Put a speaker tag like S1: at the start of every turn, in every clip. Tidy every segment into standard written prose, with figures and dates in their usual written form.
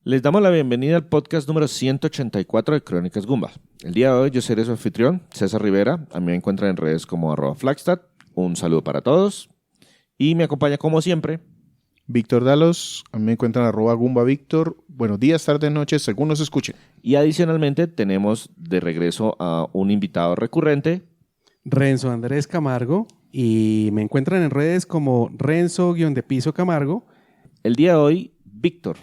S1: Les damos la bienvenida al podcast número 184 de Crónicas Gumba. El día de hoy yo seré su anfitrión, César Rivera. A mí me encuentran en redes como @Flagstad. Un saludo para todos. Y me acompaña como siempre
S2: Víctor Dalos. A mí me encuentran @GumbaVictor. Buenos días, tardes, noches, según nos escuchen.
S1: Y adicionalmente tenemos de regreso a un invitado recurrente,
S3: Renzo Andrés Camargo, y me encuentran en redes como Renzo_Camargo.
S1: El día de hoy, Víctor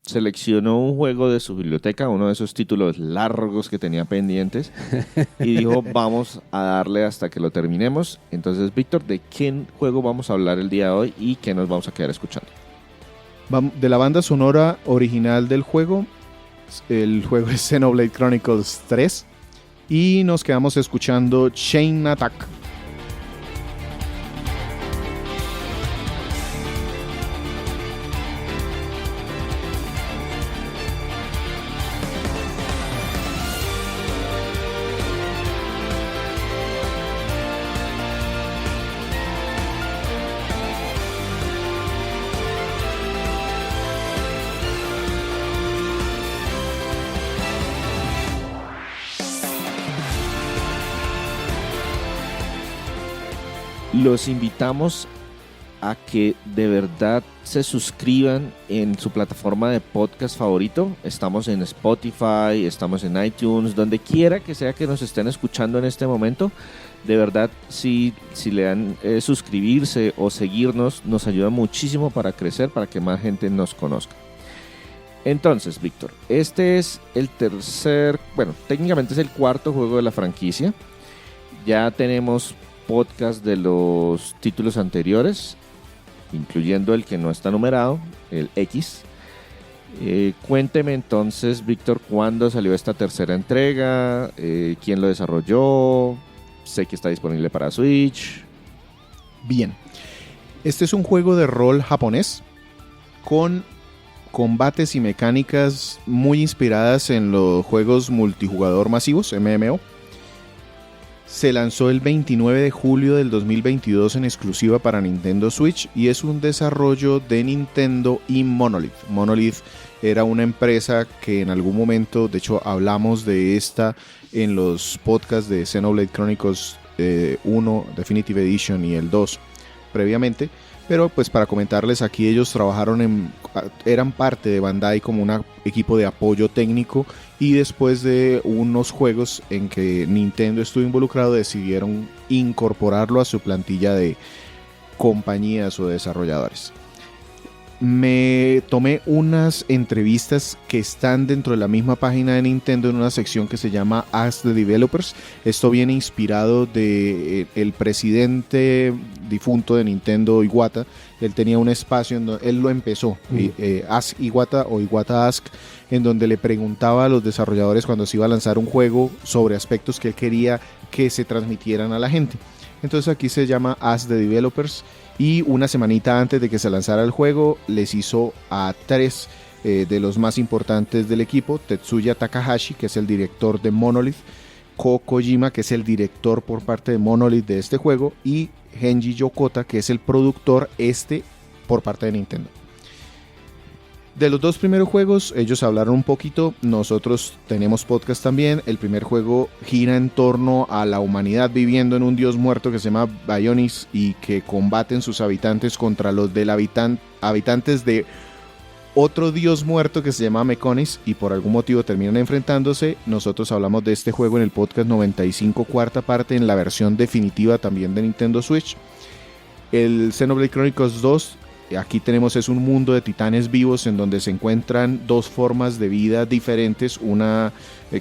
S1: seleccionó un juego de su biblioteca, uno de esos títulos largos que tenía pendientes, y dijo, vamos a darle hasta que lo terminemos. Entonces, Víctor, ¿de qué juego vamos a hablar el día de hoy y qué nos vamos a quedar escuchando?
S2: De la banda sonora original del juego, el juego es Xenoblade Chronicles 3, y nos quedamos escuchando Chain Attack.
S1: Los invitamos a que de verdad se suscriban en su plataforma de podcast favorito. Estamos en Spotify, estamos en iTunes, donde quiera que sea que nos estén escuchando en este momento. De verdad, si le dan suscribirse o seguirnos, nos ayuda muchísimo para crecer, para que más gente nos conozca. Entonces, Víctor, este es el técnicamente es el cuarto juego de la franquicia. Ya tenemos podcast de los títulos anteriores, incluyendo el que no está numerado, el X. Cuénteme entonces, Víctor, ¿cuándo salió esta tercera entrega? ¿Quién lo desarrolló? Sé que está disponible para Switch.
S2: Bien, este es un juego de rol japonés con combates y mecánicas muy inspiradas en los juegos multijugador masivos, MMO. Se lanzó el 29 de julio del 2022 en exclusiva para Nintendo Switch y es un desarrollo de Nintendo y Monolith. Monolith era una empresa que en algún momento, de hecho hablamos de esta en los podcasts de Xenoblade Chronicles 1 Definitive Edition y el 2 previamente, pero pues para comentarles, aquí ellos eran parte de Bandai como un equipo de apoyo técnico, y después de unos juegos en que Nintendo estuvo involucrado, decidieron incorporarlo a su plantilla de compañías o desarrolladores. Me tomé unas entrevistas que están dentro de la misma página de Nintendo en una sección que se llama Ask the Developers. Esto viene inspirado de el presidente difunto de Nintendo, Iwata. Él tenía un espacio en donde él lo empezó, Ask Iwata o Iwata Ask, en donde le preguntaba a los desarrolladores cuando se iba a lanzar un juego sobre aspectos que él quería que se transmitieran a la gente. Entonces aquí se llama Ask the Developers. Y una semanita antes de que se lanzara el juego, les hizo a 3 de los más importantes del equipo: Tetsuya Takahashi, que es el director de Monolith; Ko Kojima, que es el director por parte de Monolith de este juego; y Genji Yokota, que es el productor por parte de Nintendo. De los 2 primeros juegos, ellos hablaron un poquito, nosotros tenemos podcast también. El primer juego gira en torno a la humanidad viviendo en un dios muerto que se llama Bionis y que combaten sus habitantes contra los habitantes de otro dios muerto que se llama Mekonis, y por algún motivo terminan enfrentándose. Nosotros hablamos de este juego en el podcast 95, cuarta parte, en la versión definitiva también de Nintendo Switch. El Xenoblade Chronicles 2, aquí tenemos, es un mundo de titanes vivos en donde se encuentran 2 formas de vida diferentes, una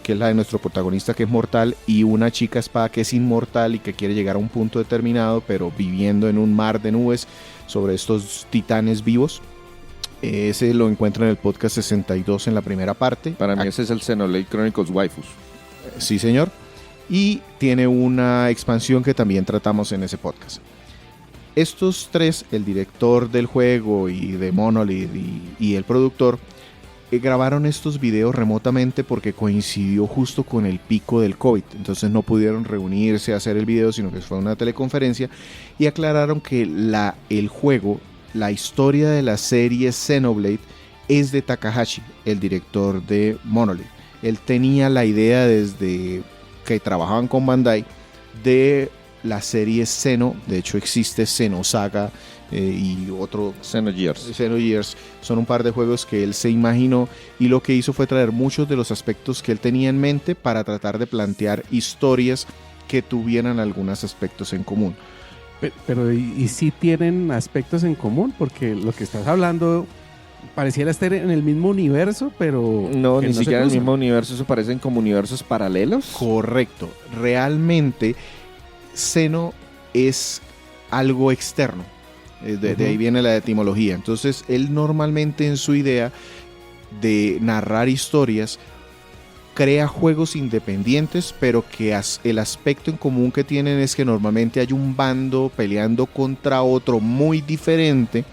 S2: que es la de nuestro protagonista, que es mortal, y una chica espada que es inmortal y que quiere llegar a un punto determinado, pero viviendo en un mar de nubes sobre estos titanes vivos. Ese lo encuentran en el podcast 62 en la primera parte.
S1: Para mí ese es el Xenoblade Chronicles Waifus.
S2: Sí, señor. Y tiene una expansión que también tratamos en ese podcast. Estos 3, el director del juego y de Monolith y el productor, grabaron estos videos remotamente porque coincidió justo con el pico del COVID. Entonces no pudieron reunirse a hacer el video, sino que fue una teleconferencia, y aclararon que el juego, la historia de la serie Xenoblade, es de Takahashi, el director de Monolith. Él tenía la idea desde que trabajaban con Bandai de la serie Xeno. De hecho existe Xenosaga y otro Xenogears. Son un par de juegos que él se imaginó, y lo que hizo fue traer muchos de los aspectos que él tenía en mente para tratar de plantear historias que tuvieran algunos aspectos en común.
S3: Pero ¿y si tienen aspectos en común? Porque lo que estás hablando pareciera estar en el mismo universo, pero...
S1: No, ni siquiera en el mismo universo, se parecen como universos paralelos.
S2: Correcto. Realmente, Xeno es algo externo. De ahí viene la etimología. Entonces, él normalmente en su idea de narrar historias crea juegos independientes, pero que el aspecto en común que tienen es que normalmente hay un bando peleando contra otro muy diferente,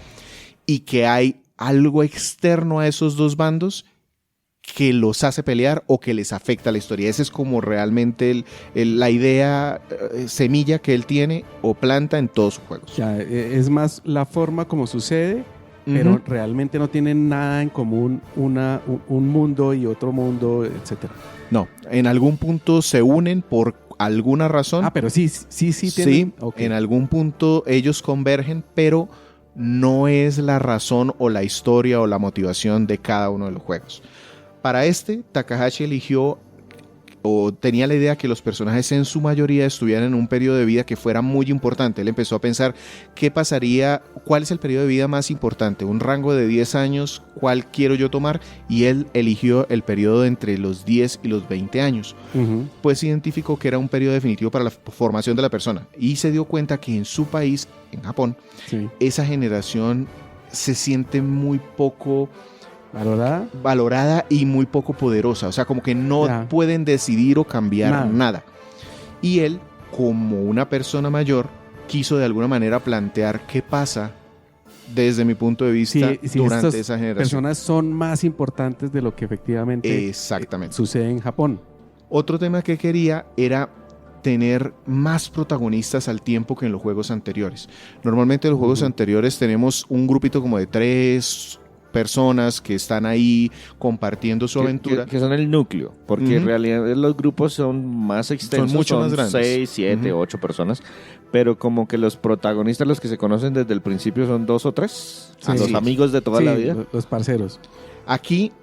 S2: y que hay algo externo a esos dos bandos que los hace pelear o que les afecta la historia. Esa es como realmente la idea semilla que él tiene o planta en todos sus juegos.
S3: Ya, es más la forma como sucede, pero realmente no tienen nada en común un mundo y otro mundo, etcétera.
S2: No, en algún punto se unen por alguna razón.
S3: Pero sí tienen.
S2: Sí,
S3: okay.
S2: En algún punto ellos convergen, pero no es la razón o la historia o la motivación de cada uno de los juegos. Para Takahashi eligió o tenía la idea que los personajes en su mayoría estuvieran en un periodo de vida que fuera muy importante. Él empezó a pensar qué pasaría, cuál es el periodo de vida más importante, un rango de 10 años, cuál quiero yo tomar, y él eligió el periodo de entre los 10 y los 20 años. Pues identificó que era un periodo definitivo para la formación de la persona, y se dio cuenta que en su país, en Japón, esa generación se siente muy poco valorada y muy poco poderosa. O sea, como que no pueden decidir o cambiar nada. Y él, como una persona mayor, quiso de alguna manera plantear qué pasa desde mi punto de vista durante esa generación.
S3: Personas son más importantes de lo que efectivamente sucede en Japón.
S2: Otro tema que quería era tener más protagonistas al tiempo que en los juegos anteriores. Normalmente en los juegos anteriores tenemos un grupito como de 3 personas que están ahí compartiendo su aventura.
S1: Que son el núcleo, porque en realidad los grupos son más extensos,
S2: son mucho más grandes.
S1: 6, 7, 8 personas, pero como que los protagonistas, los que se conocen desde el principio, son 2 o 3, los amigos de toda la vida.
S3: Los parceros.
S2: Aquí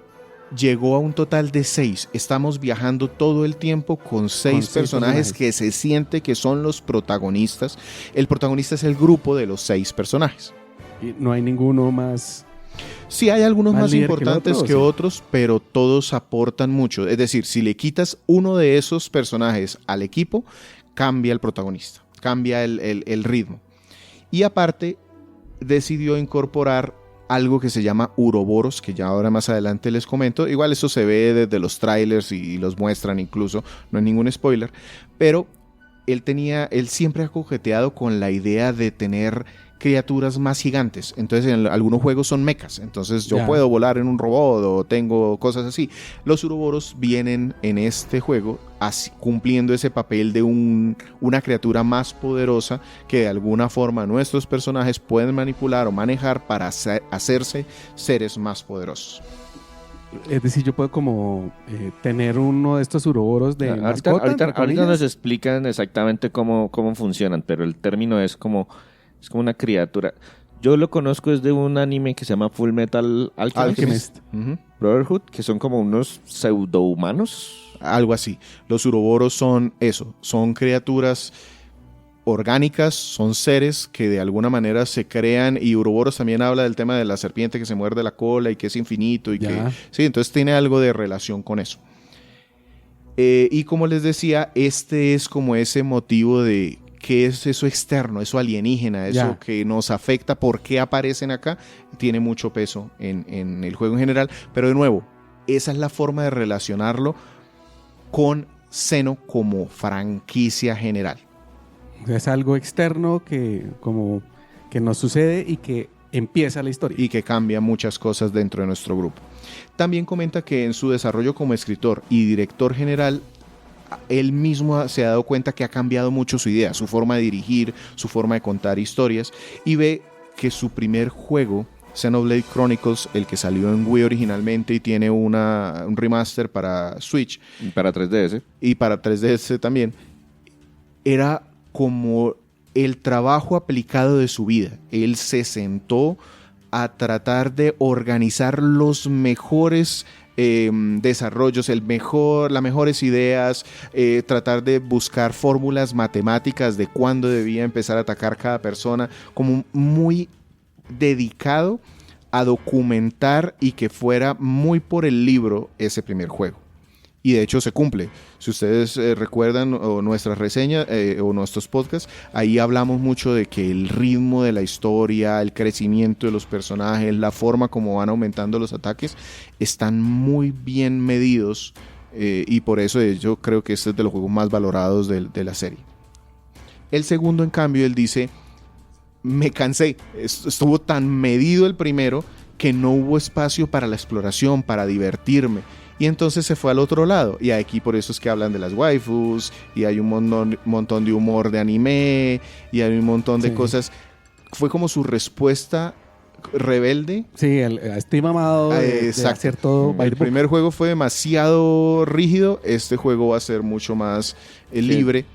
S2: llegó a un total de 6. Estamos viajando todo el tiempo con 6 personajes que se siente que son los protagonistas. El protagonista es el grupo de los 6 personajes.
S3: Y no hay ninguno más...
S2: Sí, hay algunos más importantes que otros, pero todos aportan mucho. Es decir, si le quitas uno de esos personajes al equipo, cambia el protagonista, cambia el ritmo. Y aparte, decidió incorporar algo que se llama Uroboros, que ya ahora más adelante les comento. Igual eso se ve desde los trailers y los muestran incluso, no hay ningún spoiler. Pero él siempre ha coqueteado con la idea de tener criaturas más gigantes. Entonces en algunos juegos son mechas, entonces yo puedo volar en un robot o tengo cosas así. Los Uroboros vienen en este juego cumpliendo ese papel de una criatura más poderosa que de alguna forma nuestros personajes pueden manipular o manejar para hacerse seres más poderosos.
S3: Es decir, yo puedo como tener uno de estos Uroboros de mascota.
S1: Ahorita nos explican exactamente cómo funcionan, pero el término es como una criatura. Yo lo conozco desde un anime que se llama Full Metal Alchemist. Brotherhood, que son como unos pseudohumanos.
S2: Algo así. Los Uroboros son eso, son criaturas orgánicas, son seres que de alguna manera se crean, y Uroboros también habla del tema de la serpiente que se muerde la cola y que es infinito y que sí, entonces tiene algo de relación con eso. Y como les decía, este es como ese motivo de qué es eso externo, eso alienígena, eso que nos afecta, por qué aparecen acá, tiene mucho peso en el juego en general, pero de nuevo, esa es la forma de relacionarlo con Xeno como franquicia general.
S3: Es algo externo que nos sucede y que empieza la historia.
S2: Y que cambia muchas cosas dentro de nuestro grupo. También comenta que en su desarrollo como escritor y director general, él mismo se ha dado cuenta que ha cambiado mucho su idea, su forma de dirigir, su forma de contar historias, y ve que su primer juego Xenoblade Chronicles, el que salió en Wii originalmente y tiene un remaster para Switch.
S1: Para 3DS.
S2: Y para 3DS también. Era como el trabajo aplicado de su vida. Él se sentó a tratar de organizar los mejores desarrollos, las mejores ideas, tratar de buscar fórmulas matemáticas de cuándo debía empezar a atacar cada persona, como muy dedicado a documentar y que fuera muy por el libro ese primer juego. Y de hecho se cumple. Si ustedes recuerdan nuestras reseñas o nuestros podcasts, ahí hablamos mucho de que el ritmo de la historia, el crecimiento de los personajes, la forma como van aumentando los ataques, están muy bien medidos y por eso yo creo que este es de los juegos más valorados de la serie. El segundo, en cambio, él dice, me cansé, estuvo tan medido el primero que no hubo espacio para la exploración, para divertirme. Y entonces se fue al otro lado. Y aquí por eso es que hablan de las waifus. Y hay un montón de humor de anime. Y hay un montón de cosas. Fue como su respuesta rebelde.
S3: Sí, estoy mamado de hacer todo.
S2: El primer juego fue demasiado rígido. Este juego va a ser mucho más libre.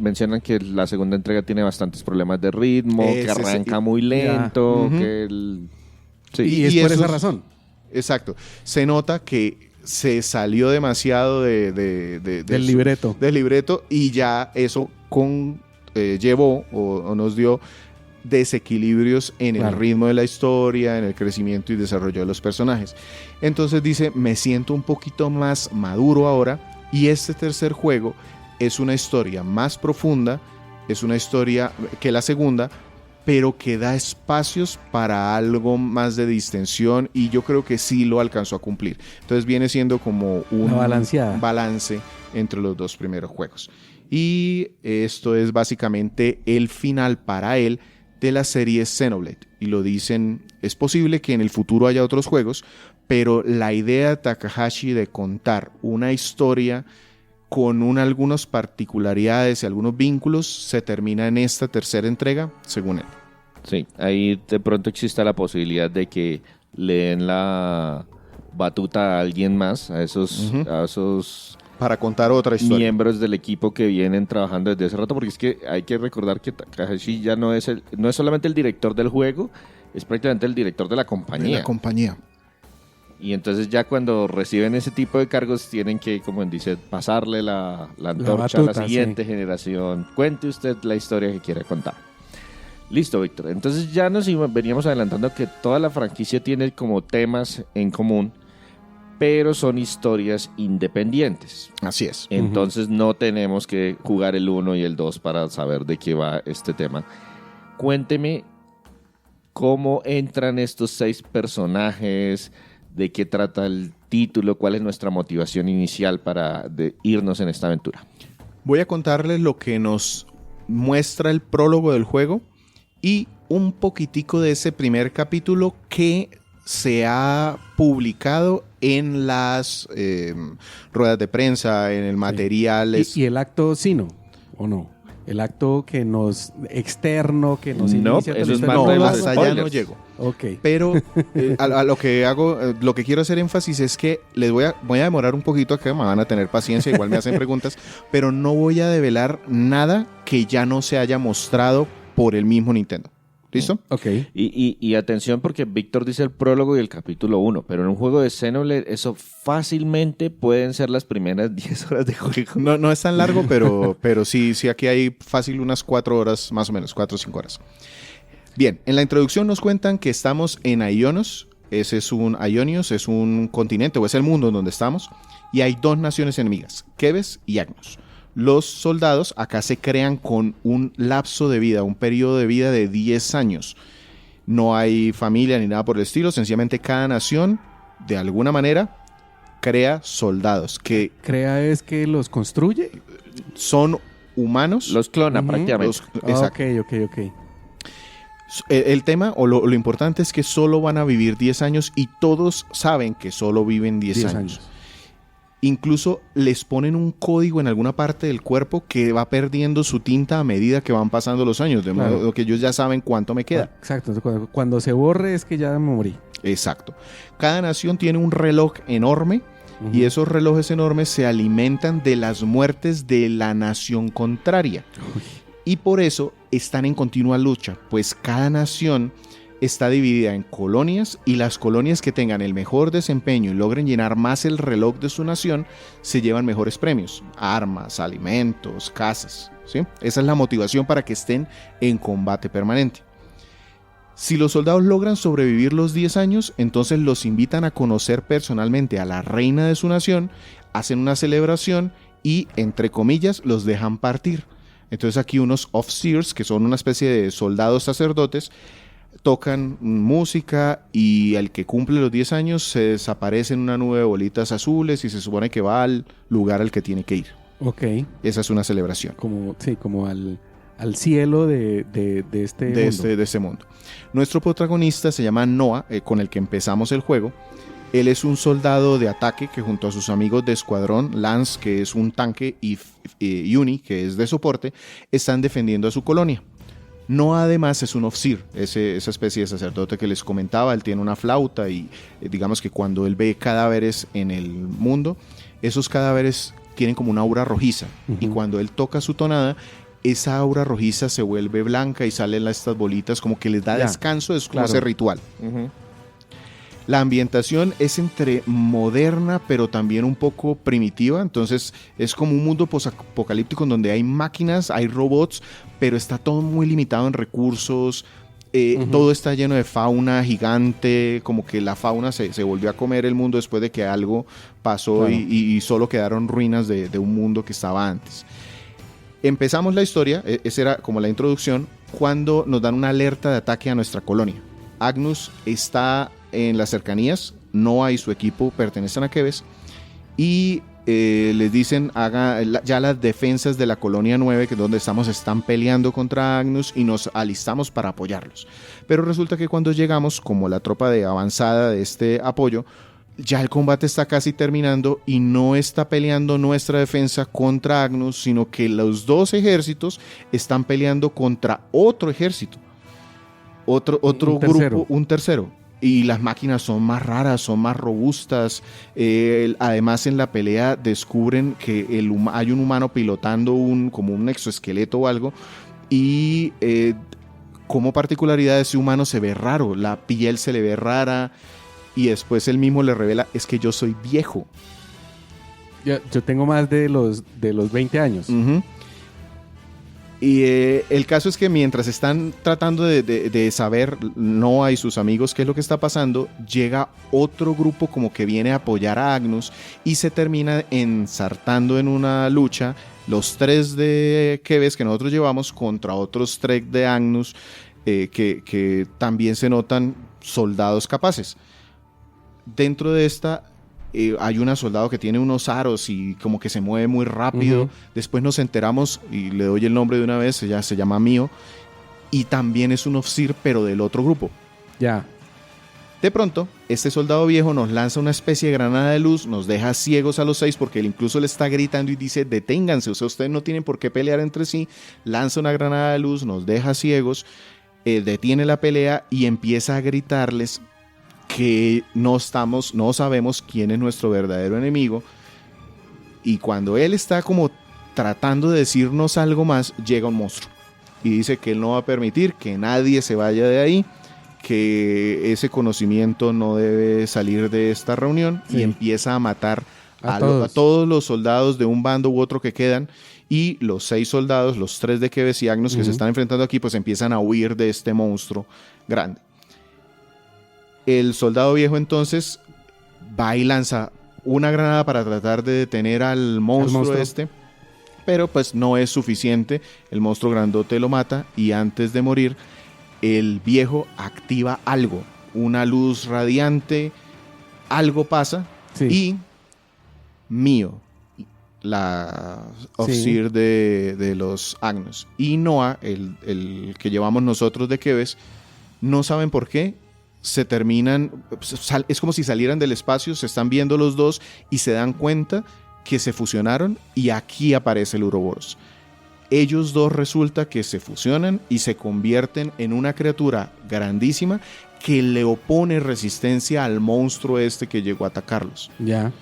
S1: Mencionan que la segunda entrega tiene bastantes problemas de ritmo. Que arranca muy lento.
S3: Y es por esa razón.
S2: Exacto. Se nota que se salió demasiado del libreto y ya eso llevó o nos dio desequilibrios en el ritmo de la historia, en el crecimiento y desarrollo de los personajes. Entonces dice, me siento un poquito más maduro ahora y este tercer juego es una historia más profunda, es una historia que la segunda, pero que da espacios para algo más de distensión y yo creo que sí lo alcanzó a cumplir. Entonces viene siendo como un balance entre los dos primeros juegos. Y esto es básicamente el final para él de la serie Xenoblade. Y lo dicen, es posible que en el futuro haya otros juegos, pero la idea de Takahashi de contar una historia con algunas particularidades y algunos vínculos se termina en esta tercera entrega, según él.
S1: Sí, ahí de pronto existe la posibilidad de que le den la batuta a alguien más, a esos
S2: para contar otra historia.
S1: Miembros del equipo que vienen trabajando desde hace rato, porque es que hay que recordar que Takahashi ya no es solamente el director del juego, es prácticamente el director de la compañía.
S2: De la compañía.
S1: Y entonces ya cuando reciben ese tipo de cargos tienen que, como dice, pasarle la antorcha batuta, a la siguiente generación. Cuente usted la historia que quiere contar. Listo, Víctor. Entonces ya nos veníamos adelantando que toda la franquicia tiene como temas en común, pero son historias independientes.
S2: Así es.
S1: Entonces no tenemos que jugar el 1 y el 2 para saber de qué va este tema. Cuénteme cómo entran estos 6 personajes, de qué trata el título, cuál es nuestra motivación inicial para irnos en esta aventura.
S2: Voy a contarles lo que nos muestra el prólogo del juego y un poquitico de ese primer capítulo que se ha publicado en las ruedas de prensa, en el material.
S3: ¿Y el acto sino o no? El acto que nos externo, que nos inicia.
S1: Eso es más
S2: hasta allá no llego.
S3: Okay.
S2: Pero a lo que hago, lo que quiero hacer énfasis es que les voy a demorar un poquito acá, me van a tener paciencia, igual me hacen preguntas, pero no voy a develar nada que ya no se haya mostrado por el mismo Nintendo. ¿Listo?
S3: Ok.
S1: Y atención porque Víctor dice el prólogo y el capítulo 1, pero en un juego de Xenoblade eso fácilmente pueden ser las primeras 10 horas de juego.
S2: No es tan largo, pero sí aquí hay fácil unas 4 horas, más o menos, 4 o 5 horas. Bien, en la introducción nos cuentan que estamos en Aionios. Aionios es un continente o es el mundo en donde estamos y hay 2 naciones enemigas, Keves y Agnos. Los soldados acá se crean con un lapso de vida, un periodo de vida de 10 años. No hay familia ni nada por el estilo, sencillamente cada nación, de alguna manera, crea soldados.
S3: ¿Crea es que los construye?
S2: Son humanos.
S1: Los clona prácticamente.
S3: Exacto. Ok.
S2: El tema o lo importante es que solo van a vivir 10 años y todos saben que solo viven 10 años. Incluso les ponen un código en alguna parte del cuerpo que va perdiendo su tinta a medida que van pasando los años, de modo que ellos ya saben cuánto me queda.
S3: Exacto, entonces, cuando se borre es que ya me morí.
S2: Exacto. Cada nación tiene un reloj enorme y esos relojes enormes se alimentan de las muertes de la nación contraria.
S3: Uy.
S2: Y por eso están en continua lucha, pues cada nación está dividida en colonias y las colonias que tengan el mejor desempeño y logren llenar más el reloj de su nación se llevan mejores premios, armas, alimentos, casas, ¿sí? Esa es la motivación para que estén en combate permanente. Si los soldados logran sobrevivir los 10 años, entonces los invitan a conocer personalmente a la reina de su nación, hacen una celebración y, entre comillas, los dejan partir. Entonces aquí unos officers, que son una especie de soldados sacerdotes, tocan música y el que cumple los 10 años se desaparece en una nube de bolitas azules y se supone que va al lugar al que tiene que ir.
S3: Ok.
S2: Esa es una celebración.
S3: Como al cielo de este
S2: mundo. Nuestro protagonista se llama Noah, con el que empezamos el juego. Él es un soldado de ataque que junto a sus amigos de escuadrón, Lance, que es un tanque, y Uni, que es de soporte, están defendiendo a su colonia. Noah además es un ofsir, esa especie de sacerdote que les comentaba. Él tiene una flauta y digamos que cuando él ve cadáveres en el mundo, esos cadáveres tienen como una aura rojiza. Y cuando él toca su tonada, esa aura rojiza se vuelve blanca y salen estas bolitas, como que les da descanso, es como ese ritual. La ambientación es entre moderna, pero también un poco primitiva. Entonces es como un mundo posapocalíptico en donde hay máquinas, hay robots, pero está todo muy limitado en recursos. Todo está lleno de fauna gigante, como que la fauna se volvió a comer el mundo después de que algo pasó y solo quedaron ruinas de un mundo que estaba antes. Empezamos la historia, esa era como la introducción, cuando nos dan una alerta de ataque a nuestra colonia. Agnus está en las cercanías, Noah y su equipo pertenecen a Keves y les dicen ya las defensas de la colonia 9, que es donde están peleando contra Agnus, y nos alistamos para apoyarlos. Pero resulta que cuando llegamos, como la tropa de avanzada de este apoyo, ya el combate está casi terminando y no está peleando nuestra defensa contra Agnus, sino que los dos ejércitos están peleando contra otro ejército, otro grupo, un tercero. Y las máquinas son más raras, son más robustas. Además, en la pelea descubren que hay un humano pilotando como un exoesqueleto o algo. Y como particularidad, ese humano se ve raro, la piel se le ve rara. Y después él mismo le revela, es que yo soy viejo.
S3: Yo tengo más de los 20 años.
S2: Y el caso es que mientras están tratando de saber Noah y sus amigos qué es lo que está pasando, llega otro grupo como que viene a apoyar a Agnus y se termina ensartando en una lucha, los 3 de Keves que nosotros llevamos contra otros 3 de Agnus, que también se notan soldados capaces. Dentro de esta hay una soldado que tiene unos aros y como que se mueve muy rápido. Después nos enteramos, y le doy el nombre de una vez, ella se llama Mio, y también es un ofsir, pero del otro grupo.
S3: Ya.
S2: De pronto, este soldado viejo nos lanza una especie de granada de luz, nos deja ciegos a los 6 porque él incluso le está gritando y dice, deténganse, o sea, ustedes no tienen por qué pelear entre sí. Lanza una granada de luz, nos deja ciegos, detiene la pelea y empieza a gritarles que no sabemos quién es nuestro verdadero enemigo, y cuando él está como tratando de decirnos algo más, llega un monstruo y dice que él no va a permitir que nadie se vaya de ahí, que ese conocimiento no debe salir de esta reunión, y empieza a matar a todos los soldados de un bando u otro que quedan, y los 6 soldados, los 3 de Keves y Agnus que se están enfrentando aquí, pues empiezan a huir de este monstruo grande. El soldado viejo entonces va y lanza una granada para tratar de detener al monstruo este, pero pues no es suficiente. El monstruo grandote lo mata y antes de morir el viejo activa algo, una luz radiante, algo pasa y Mio, la officer de los Agnus, y Noah, el que llevamos nosotros de Keves, no saben por qué, se terminan, es como si salieran del espacio, se están viendo los dos y se dan cuenta que se fusionaron y aquí aparece el Uroboros. Ellos dos resulta que se fusionan y se convierten en una criatura grandísima que le opone resistencia al monstruo este que llegó a atacarlos.
S3: Ya.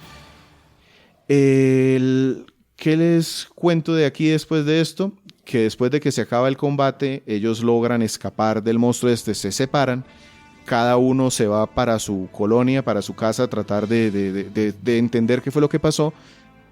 S2: ¿Qué les cuento de aquí después de esto? Que después de que se acaba el combate, ellos logran escapar del monstruo este, se separan, cada uno se va para su colonia, para su casa, a tratar de entender qué fue lo que pasó,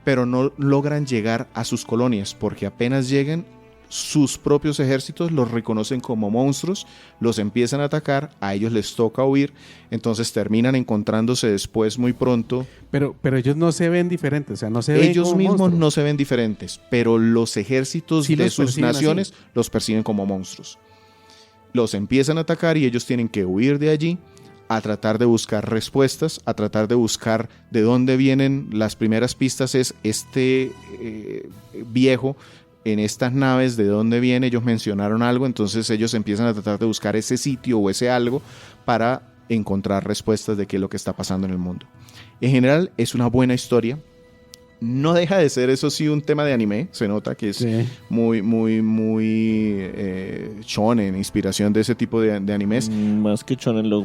S2: pero no logran llegar a sus colonias, porque apenas llegan, sus propios ejércitos los reconocen como monstruos, los empiezan a atacar, a ellos les toca huir, entonces terminan encontrándose después muy pronto.
S3: Pero ellos no se ven diferentes, o sea, no se ven
S2: Ellos
S3: como
S2: mismos
S3: monstruos.
S2: no se ven diferentes, pero los ejércitos
S3: Sí
S2: de
S3: los
S2: sus
S3: perciben
S2: naciones
S3: así.
S2: los perciben como monstruos. Los empiezan a atacar y ellos tienen que huir de allí, a tratar de buscar respuestas, a tratar de buscar de dónde vienen las primeras pistas. Es este viejo en estas naves, de dónde viene. Ellos mencionaron algo, entonces ellos empiezan a tratar de buscar ese sitio o ese algo para encontrar respuestas de qué es lo que está pasando en el mundo. En general es una buena historia. No deja de ser, eso sí, un tema de anime. Se nota que es
S3: Sí.
S2: muy shonen, inspiración de ese tipo de animes.
S1: Más que shonen lo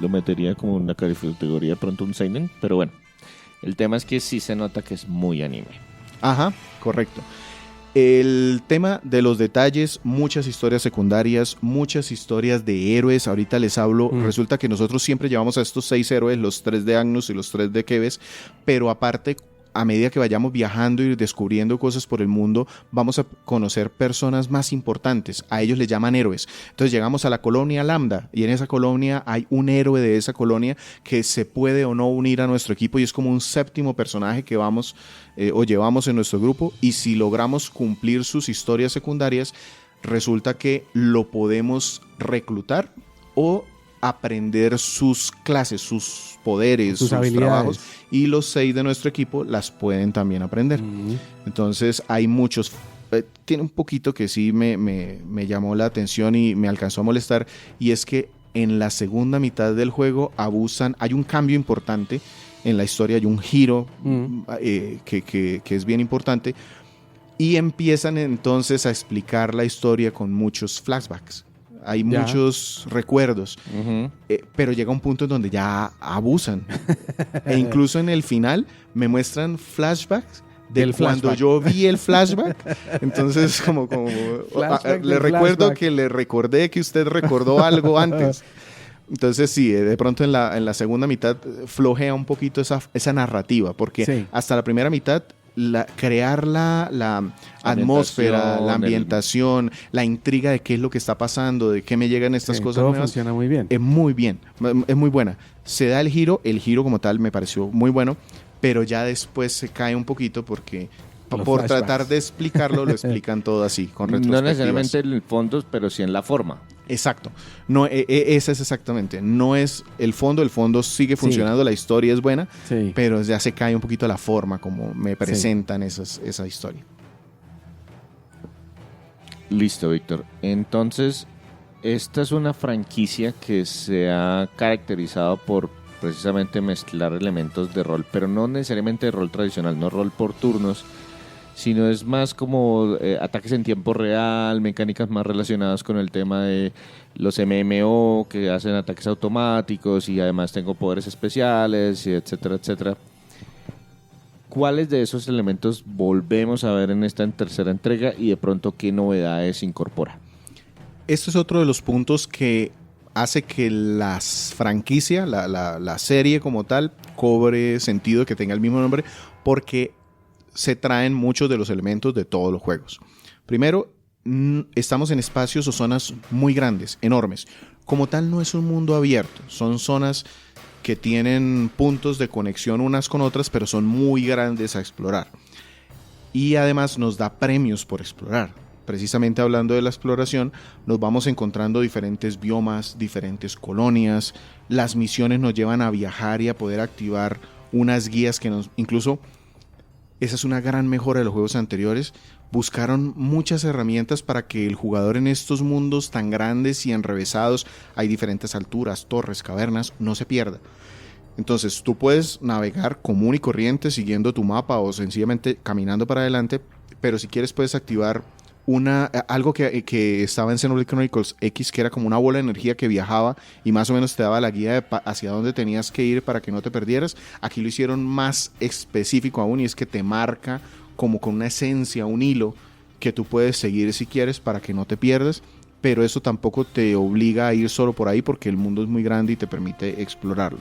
S1: metería como una categoría de pronto un seinen, pero bueno, el tema es que sí se nota que es muy anime.
S2: Ajá, correcto. El tema de los detalles, muchas historias secundarias, muchas historias de héroes. Ahorita les hablo, resulta que nosotros siempre llevamos a estos 6 héroes, los 3 de Agnus y los 3 de Keves, pero aparte, a medida que vayamos viajando y descubriendo cosas por el mundo, vamos a conocer personas más importantes. A ellos les llaman héroes. Entonces llegamos a la colonia Lambda y en esa colonia hay un héroe de esa colonia que se puede o no unir a nuestro equipo y es como un séptimo personaje que vamos o llevamos en nuestro grupo, y si logramos cumplir sus historias secundarias, resulta que lo podemos reclutar o aprender sus clases, sus poderes, sus
S3: habilidades.
S2: trabajos, y los 6 de nuestro equipo las pueden también aprender. Entonces hay muchos. Tiene un poquito que sí me llamó la atención y me alcanzó a molestar, y es que en la segunda mitad del juego abusan, hay un cambio importante en la historia, hay un giro que es bien importante, y empiezan entonces a explicar la historia con muchos flashbacks. Hay muchos recuerdos, pero llega un punto en donde ya abusan. E incluso en el final me muestran flashbacks de cuando yo vi el flashback. Entonces, como le recuerdo flashback. Que le recordé que usted recordó algo antes. Entonces, sí, de pronto en la segunda mitad flojea un poquito esa narrativa, porque hasta la primera mitad crear la atmósfera, la ambientación, la intriga de qué es lo que está pasando, de qué me llegan estas cosas
S3: todo
S2: nuevas,
S3: funciona muy bien.
S2: Es muy bien, es muy buena. Se da el giro como tal me pareció muy bueno, pero ya después se cae un poquito porque por tratar de explicarlo, lo explican todo así, con retrospectivas.
S1: No necesariamente en el fondo, pero sí en la forma.
S2: Exacto. No, esa es exactamente. No es el fondo sigue funcionando, la historia es buena, pero ya se cae un poquito la forma como me presentan esa historia.
S1: Listo, Víctor. Entonces, esta es una franquicia que se ha caracterizado por precisamente mezclar elementos de rol, pero no necesariamente de rol tradicional, no rol por turnos, sino es más como ataques en tiempo real, mecánicas más relacionadas con el tema de los MMO que hacen ataques automáticos y además tengo poderes especiales, y etcétera, etcétera. ¿Cuáles de esos elementos volvemos a ver en esta tercera entrega y de pronto qué novedades incorpora?
S2: Esto es otro de los puntos que hace que la franquicia, la serie como tal, cobre sentido, que tenga el mismo nombre, porque se traen muchos de los elementos de todos los juegos. Primero, estamos en espacios o zonas muy grandes, enormes. Como tal, no es un mundo abierto. Son zonas que tienen puntos de conexión unas con otras, pero son muy grandes a explorar. Y además nos da premios por explorar. Precisamente hablando de la exploración, nos vamos encontrando diferentes biomas, diferentes colonias. Las misiones nos llevan a viajar y a poder activar unas guías que nos incluso... Esa es una gran mejora de los juegos anteriores. Buscaron muchas herramientas para que el jugador en estos mundos tan grandes y enrevesados, hay diferentes alturas, torres, cavernas, no se pierda. Entonces tú puedes navegar común y corriente siguiendo tu mapa o sencillamente caminando para adelante, pero si quieres puedes activar algo que estaba en Xenoblade Chronicles X, que era como una bola de energía que viajaba y más o menos te daba la guía de hacia dónde tenías que ir para que no te perdieras. Aquí lo hicieron más específico aún, y es que te marca como con una esencia, un hilo que tú puedes seguir si quieres para que no te pierdas, pero eso tampoco te obliga a ir solo por ahí porque el mundo es muy grande y te permite explorarlo.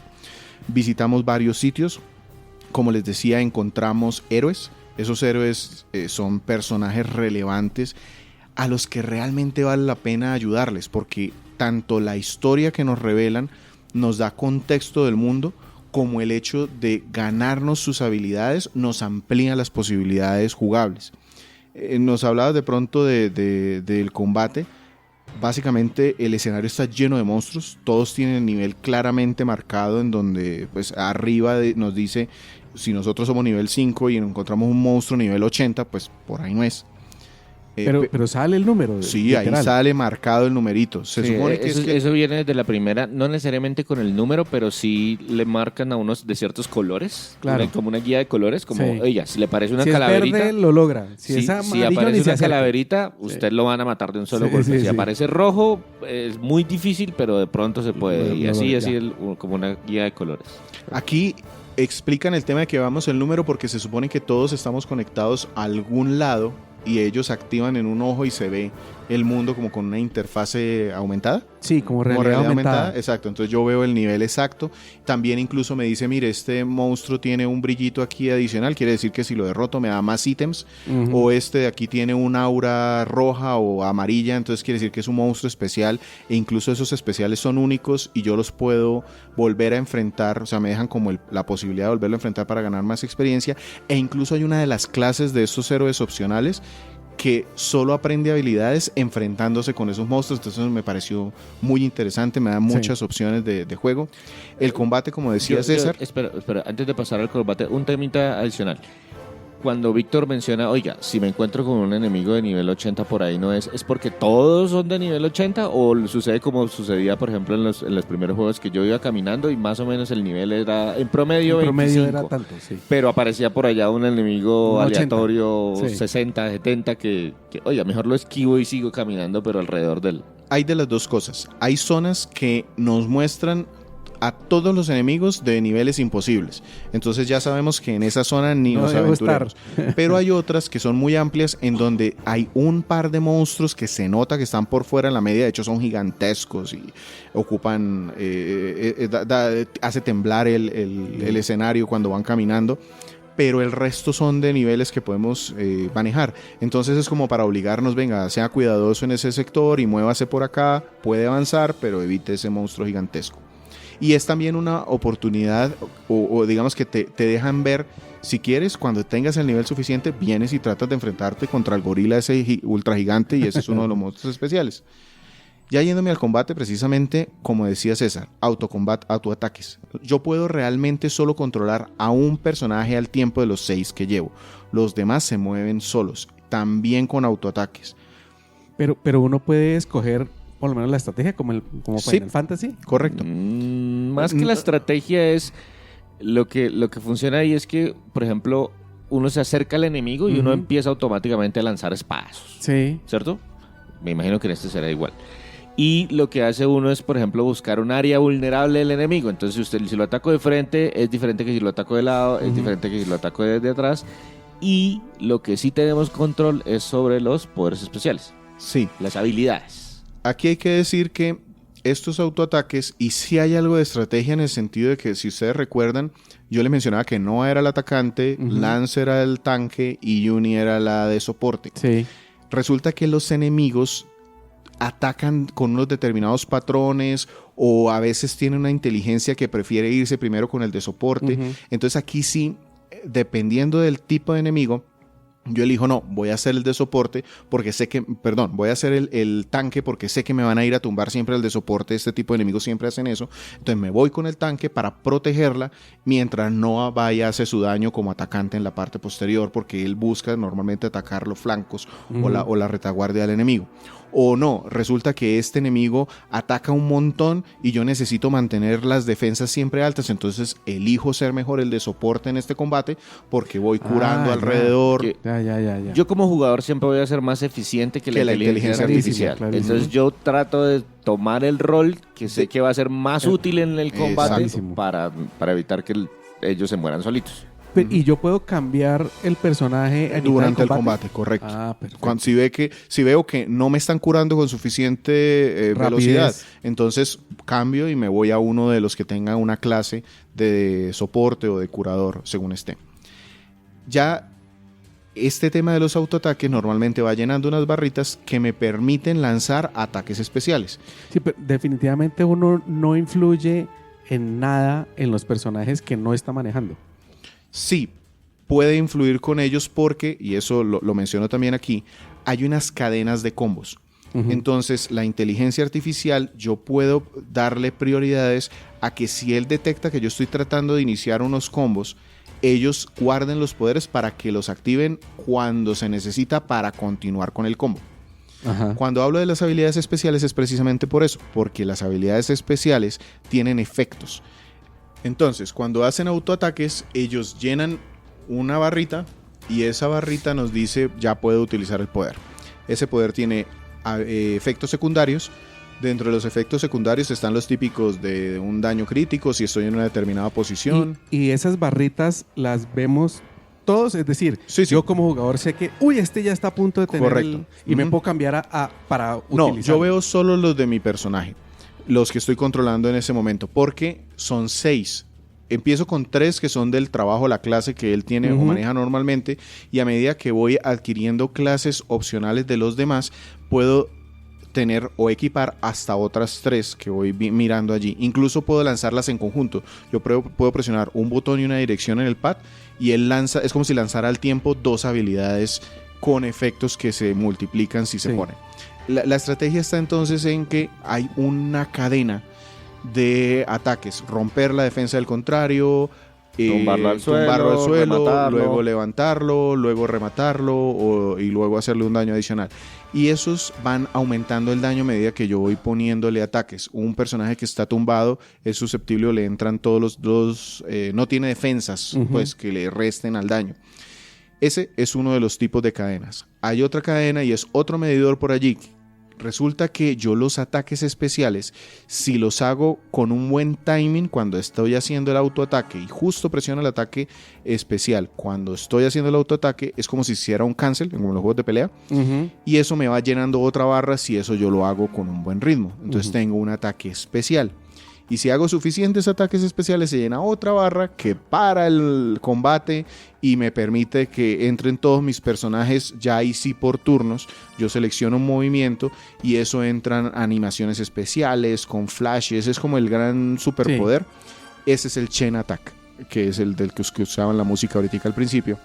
S2: Visitamos varios sitios, como les decía, encontramos héroes. Esos héroes son personajes relevantes a los que realmente vale la pena ayudarles, porque tanto la historia que nos revelan nos da contexto del mundo, como el hecho de ganarnos sus habilidades nos amplía las posibilidades jugables. Nos hablaba de pronto del combate. Básicamente el escenario está lleno de monstruos, todos tienen el nivel claramente marcado, en donde pues arriba nos dice si nosotros somos nivel 5 y encontramos un monstruo nivel 80, pues por ahí no es.
S3: Pero sale el número.
S2: Sí,
S3: literal.
S2: ahí sale marcado el numerito. Se supone que
S1: eso viene desde la primera, no necesariamente con el número, pero sí le marcan a unos de ciertos colores.
S3: Claro.
S1: Como una guía de colores, como,
S3: Sí.
S1: oiga, si le parece una
S3: si
S1: calaverita.
S3: es verde, lo logra. Si es
S1: si
S3: amarillo,
S1: aparece
S3: ni se
S1: una
S3: acerca.
S1: calaverita, usted lo van a matar de un solo golpe. Si aparece rojo, es muy difícil, pero de pronto se puede. Y así, como una guía de colores.
S2: Aquí explican el tema de que vamos el número porque se supone que todos estamos conectados a algún lado y ellos activan en un ojo y se ve el mundo como con una interfase aumentada.
S3: Sí, como realidad aumentada.
S2: Exacto, entonces yo veo el nivel exacto. También incluso me dice, mire, este monstruo tiene un brillito aquí adicional, quiere decir que si lo derroto me da más ítems. O este de aquí tiene un aura roja o amarilla, entonces quiere decir que es un monstruo especial, e incluso esos especiales son únicos y yo los puedo volver a enfrentar, o sea, me dejan como la posibilidad de volverlo a enfrentar para ganar más experiencia. E incluso hay una de las clases de estos héroes opcionales que solo aprende habilidades enfrentándose con esos monstruos. Entonces me pareció muy interesante, me da muchas opciones de juego. El combate, como decía César.
S1: Espera, antes de pasar al combate, un temita adicional. Cuando Víctor menciona, oiga, si me encuentro con un enemigo de nivel 80 por ahí, ¿no es porque todos son de nivel 80? ¿O sucede como sucedía, por ejemplo, en los primeros juegos que yo iba caminando y más o menos el nivel era en promedio 25?
S3: Era tanto, sí.
S1: Pero aparecía por allá un enemigo
S3: Un 80.
S1: aleatorio,
S3: Sí.
S1: 60, 70, que, oiga, mejor lo esquivo y sigo caminando, pero alrededor del...
S2: Hay de las dos cosas. Hay zonas que nos muestran a todos los enemigos de niveles imposibles. Entonces ya sabemos que en esa zona ni nos aventuramos. Pero hay otras que son muy amplias, en donde hay un par de monstruos que se nota que están por fuera de la media. De hecho son gigantescos y ocupan, hace temblar el escenario cuando van caminando. Pero el resto son de niveles que podemos manejar. Entonces es como para obligarnos, venga, sea cuidadoso en ese sector y muévase por acá, puede avanzar, pero evite ese monstruo gigantesco. Y es también una oportunidad, o digamos que te dejan ver, si quieres, cuando tengas el nivel suficiente, vienes y tratas de enfrentarte contra el gorila ese ultra gigante, y ese es uno de los monstruos especiales. Ya yéndome al combate, precisamente, como decía César, autoataques. Yo puedo realmente solo controlar a un personaje al tiempo de los 6 que llevo. Los demás se mueven solos, también con autoataques.
S3: Pero uno puede escoger por lo menos la estrategia como Final Fantasy.
S2: Correcto.
S1: Más que la estrategia es lo que funciona ahí es que, por ejemplo, uno se acerca al enemigo y uno empieza automáticamente a lanzar espadazos.
S3: Sí.
S1: ¿Cierto? Me imagino que en este será igual. Y lo que hace uno es, por ejemplo, buscar un área vulnerable del enemigo. Entonces, si lo ataco de frente, es diferente que si lo ataco de lado, es diferente que si lo ataco desde atrás. Y lo que sí tenemos control es sobre los poderes especiales.
S2: Sí.
S1: Las habilidades.
S2: Aquí hay que decir que estos autoataques, y sí hay algo de estrategia en el sentido de que, si ustedes recuerdan, yo les mencionaba que Noah era el atacante, Lance era el tanque y Yuni era la de soporte.
S3: Sí.
S2: Resulta que los enemigos atacan con unos determinados patrones, o a veces tienen una inteligencia que prefiere irse primero con el de soporte. Entonces aquí sí, dependiendo del tipo de enemigo, Yo elijo, no, voy a hacer el de soporte porque sé que, perdón, voy a hacer el tanque porque sé que me van a ir a tumbar siempre el de soporte. Este tipo de enemigos siempre hacen eso. Entonces me voy con el tanque para protegerla mientras no vaya a hacer su daño como atacante en la parte posterior, porque él busca normalmente atacar los flancos o la retaguardia del enemigo. O no, resulta que este enemigo ataca un montón y yo necesito mantener las defensas siempre altas, entonces elijo ser mejor el de soporte en este combate porque voy curando alrededor.
S3: Ya.
S1: Yo como jugador siempre voy a ser más eficiente que la inteligencia artificial.
S3: Clarísimo.
S1: Entonces yo trato de tomar el rol que sé que va a ser más útil en el combate para evitar que ellos se mueran solitos.
S3: Y yo puedo cambiar el personaje
S2: durante el combate, correcto.
S3: Perfecto.
S2: Si veo que no me están curando con suficiente velocidad, entonces cambio y me voy a uno de los que tenga una clase de soporte o de curador, según esté. Ya este tema de los autoataques normalmente va llenando unas barritas que me permiten lanzar ataques especiales.
S3: Sí, pero definitivamente uno no influye en nada en los personajes que no está manejando.
S2: Sí, puede influir con ellos porque, y eso lo menciono también aquí, hay unas cadenas de combos. Entonces, la inteligencia artificial, yo puedo darle prioridades a que si él detecta que yo estoy tratando de iniciar unos combos, ellos guarden los poderes para que los activen cuando se necesita para continuar con el combo. Cuando hablo de las habilidades especiales es precisamente por eso, porque las habilidades especiales tienen efectos. Entonces, cuando hacen autoataques, ellos llenan una barrita y esa barrita nos dice ya puedo utilizar el poder. Ese poder tiene efectos secundarios. Dentro de los efectos secundarios están los típicos de un daño crítico si estoy en una determinada posición.
S3: Y esas barritas las vemos todos, es decir, yo como jugador sé que, este ya está a punto de tener.
S2: Correcto.
S3: Y me puedo cambiar para utilizar.
S2: No, yo veo solo los de mi personaje, los que estoy controlando en ese momento, porque son 6. Empiezo con 3 que son del trabajo, la clase que él tiene o maneja normalmente, y a medida que voy adquiriendo clases opcionales de los demás, puedo tener o equipar hasta otras 3 que voy mirando allí. Incluso puedo lanzarlas en conjunto. Yo puedo presionar un botón y una dirección en el pad y él lanza, es como si lanzara al tiempo 2 habilidades con efectos que se multiplican si se ponen. La estrategia está entonces en que hay una cadena de ataques: romper la defensa del contrario,
S1: tumbarlo al suelo,
S2: luego levantarlo, luego rematarlo y luego hacerle un daño adicional. Y esos van aumentando el daño a medida que yo voy poniéndole ataques. Un personaje que está tumbado es susceptible o le entran todos los no tiene defensas pues que le resten al daño. Ese es uno de los tipos de cadenas. Hay otra cadena y es otro medidor por allí. Resulta que yo los ataques especiales, si los hago con un buen timing cuando estoy haciendo el autoataque y justo presiono el ataque especial cuando estoy haciendo el autoataque, es como si hiciera un cancel, como en los juegos de pelea, y eso me va llenando otra barra si eso yo lo hago con un buen ritmo. Entonces tengo un ataque especial. Y si hago suficientes ataques especiales, se llena otra barra que para el combate y me permite que entren todos mis personajes ya ahí sí por turnos. Yo selecciono un movimiento y eso entran animaciones especiales con flashes. Es como el gran superpoder. Ese es el Chain Attack, que es el del que usaban la música ahorita al principio.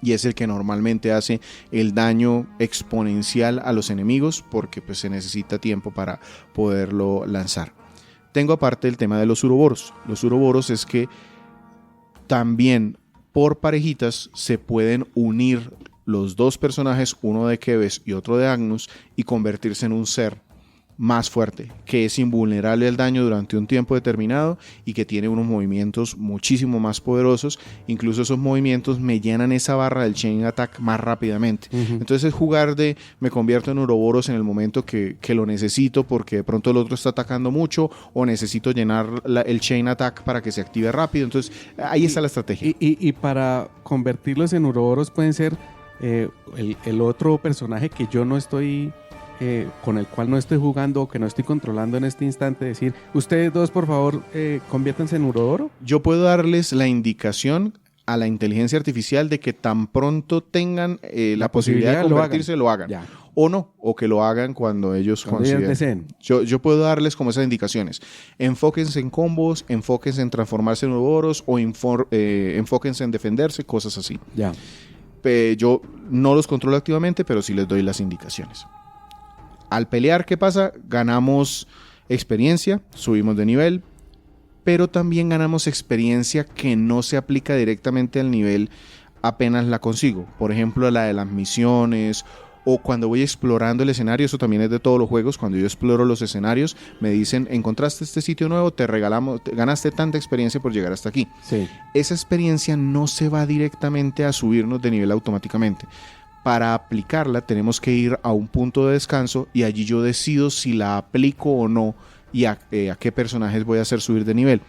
S2: Y es el que normalmente hace el daño exponencial a los enemigos porque pues, se necesita tiempo para poderlo lanzar. Tengo aparte el tema de los uroboros. Los uroboros es que también por parejitas se pueden unir los dos personajes, uno de Keves y otro de Agnus, y convertirse en un ser más fuerte, que es invulnerable al daño durante un tiempo determinado y que tiene unos movimientos muchísimo más poderosos. Incluso esos movimientos me llenan esa barra del Chain Attack más rápidamente. Entonces es jugar de me convierto en Uroboros en el momento que lo necesito porque de pronto el otro está atacando mucho o necesito llenar el Chain Attack para que se active rápido. Entonces ahí está la estrategia.
S3: Y para convertirlos en Uroboros pueden ser el otro personaje que yo no estoy... con el cual no estoy jugando o que no estoy controlando en este instante, decir, ustedes dos por favor conviértanse en Uroboro.
S2: Yo puedo darles la indicación a la inteligencia artificial de que tan pronto tengan la posibilidad de convertirse, lo hagan. Ya. O no, o que lo hagan cuando ellos consideren. Yo puedo darles como esas indicaciones. Enfóquense en combos, enfóquense en transformarse en Uroboros o enfóquense en defenderse, cosas así.
S3: Ya.
S2: Yo no los controlo activamente, pero sí les doy las indicaciones. Al pelear, ¿qué pasa? Ganamos experiencia, subimos de nivel, pero también ganamos experiencia que no se aplica directamente al nivel apenas la consigo. Por ejemplo, la de las misiones o cuando voy explorando el escenario. Eso también es de todos los juegos. Cuando yo exploro los escenarios, me dicen, encontraste este sitio nuevo, ganaste tanta experiencia por llegar hasta aquí.
S3: Sí.
S2: Esa experiencia no se va directamente a subirnos de nivel automáticamente. Para aplicarla tenemos que ir a un punto de descanso y allí yo decido si la aplico o no y a qué personajes voy a hacer subir de nivel.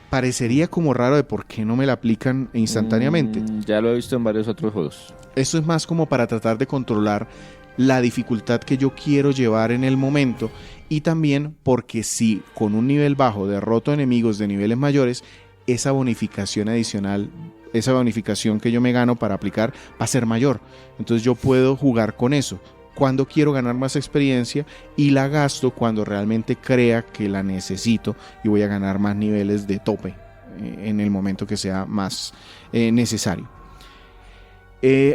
S2: Parecería como raro de por qué no me la aplican instantáneamente.
S1: Ya lo he visto en varios otros juegos.
S2: Esto es más como para tratar de controlar la dificultad que yo quiero llevar en el momento, y también porque si con un nivel bajo derroto enemigos de niveles mayores, esa bonificación adicional, esa bonificación que yo me gano para aplicar va a ser mayor. Entonces yo puedo jugar con eso cuando quiero ganar más experiencia y la gasto cuando realmente crea que la necesito y voy a ganar más niveles de tope en el momento que sea más necesario.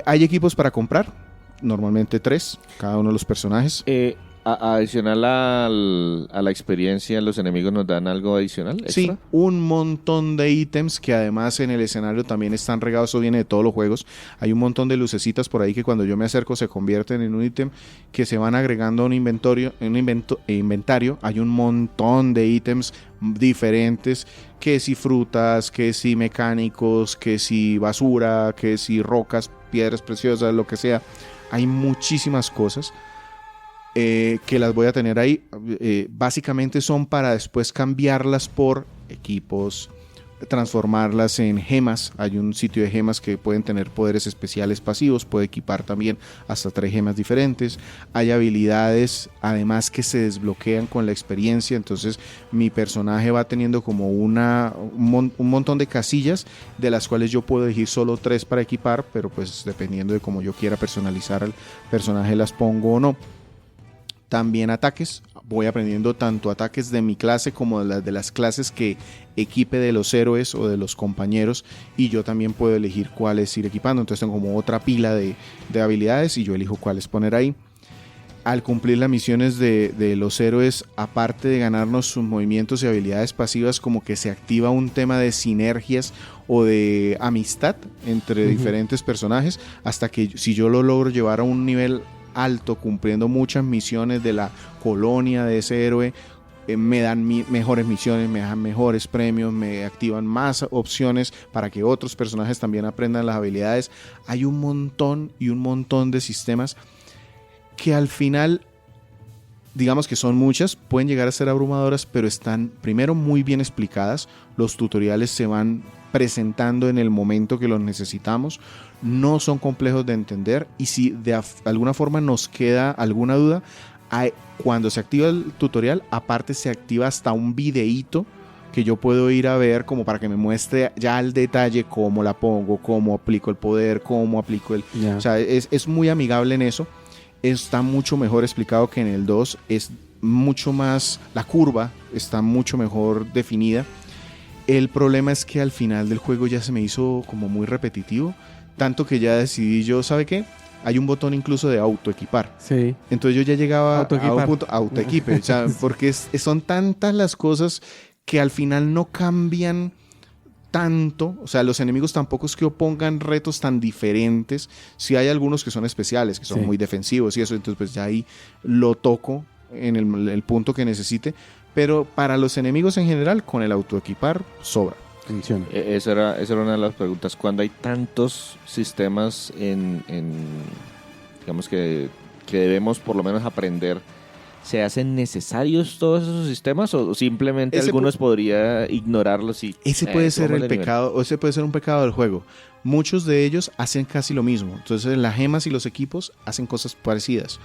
S2: Hay equipos para comprar, normalmente 3, cada uno de los personajes.
S1: Adicional a la experiencia, ¿los enemigos nos dan algo adicional? ¿Extra?
S2: Sí, un montón de ítems que además en el escenario también están regados. Eso viene de todos los juegos. Hay un montón de lucecitas por ahí que cuando yo me acerco se convierten en un ítem que se van agregando a un inventario. Hay un montón de ítems diferentes, que si frutas, que si mecánicos, que si basura, que si rocas, piedras preciosas, lo que sea. Hay muchísimas cosas que las voy a tener ahí. Básicamente son para después cambiarlas por equipos, transformarlas en gemas. Hay un sitio de gemas que pueden tener poderes especiales pasivos. Puedo equipar también hasta 3 gemas diferentes. Hay habilidades además que se desbloquean con la experiencia. Entonces mi personaje va teniendo como un montón de casillas, de las cuales yo puedo elegir solo 3 para equipar, pero pues dependiendo de cómo yo quiera personalizar al personaje las pongo o no. También ataques, voy aprendiendo tanto ataques de mi clase como de las clases que equipe de los héroes o de los compañeros, y yo también puedo elegir cuáles ir equipando. Entonces tengo como otra pila de habilidades y yo elijo cuáles poner ahí. Al cumplir las misiones de los héroes, aparte de ganarnos sus movimientos y habilidades pasivas, como que se activa un tema de sinergias o de amistad entre diferentes personajes, hasta que si yo lo logro llevar a un nivel alto, cumpliendo muchas misiones de la colonia de ese héroe, me dan mejores misiones, me dan mejores premios, me activan más opciones para que otros personajes también aprendan las habilidades. Hay un montón de sistemas que al final, digamos que son muchas, pueden llegar a ser abrumadoras, pero están primero muy bien explicadas. Los tutoriales se van presentando en el momento que los necesitamos, no son complejos de entender, y si de alguna forma nos queda alguna duda, cuando se activa el tutorial, aparte se activa hasta un videíto que yo puedo ir a ver como para que me muestre ya al detalle cómo la pongo, cómo aplico el poder, cómo aplico el...
S3: Yeah.
S2: O sea, es muy amigable en eso. Está mucho mejor explicado que en el 2, es mucho más, la curva está mucho mejor definida. El problema es que al final del juego ya se me hizo como muy repetitivo, tanto que ya decidí yo, ¿sabe qué? Hay un botón incluso de autoequipar.
S3: Sí.
S2: Entonces yo ya llegaba a un punto, autoequipe, o sea, porque son tantas las cosas que al final no cambian tanto. O sea, los enemigos tampoco es que opongan retos tan diferentes. Sí hay algunos que son especiales, que son muy defensivos y eso, entonces pues ya ahí lo toco en el punto que necesite. Pero para los enemigos en general, con el autoequipar sobra.
S3: Funciona.
S1: Esa era una de las preguntas. Cuando hay tantos sistemas digamos que debemos por lo menos aprender, ¿se hacen necesarios todos esos sistemas o simplemente algunos podría ignorarlos?
S2: Ese puede ser el pecado, o ese puede ser un pecado del juego. Muchos de ellos hacen casi lo mismo. Entonces las gemas y los equipos hacen cosas parecidas.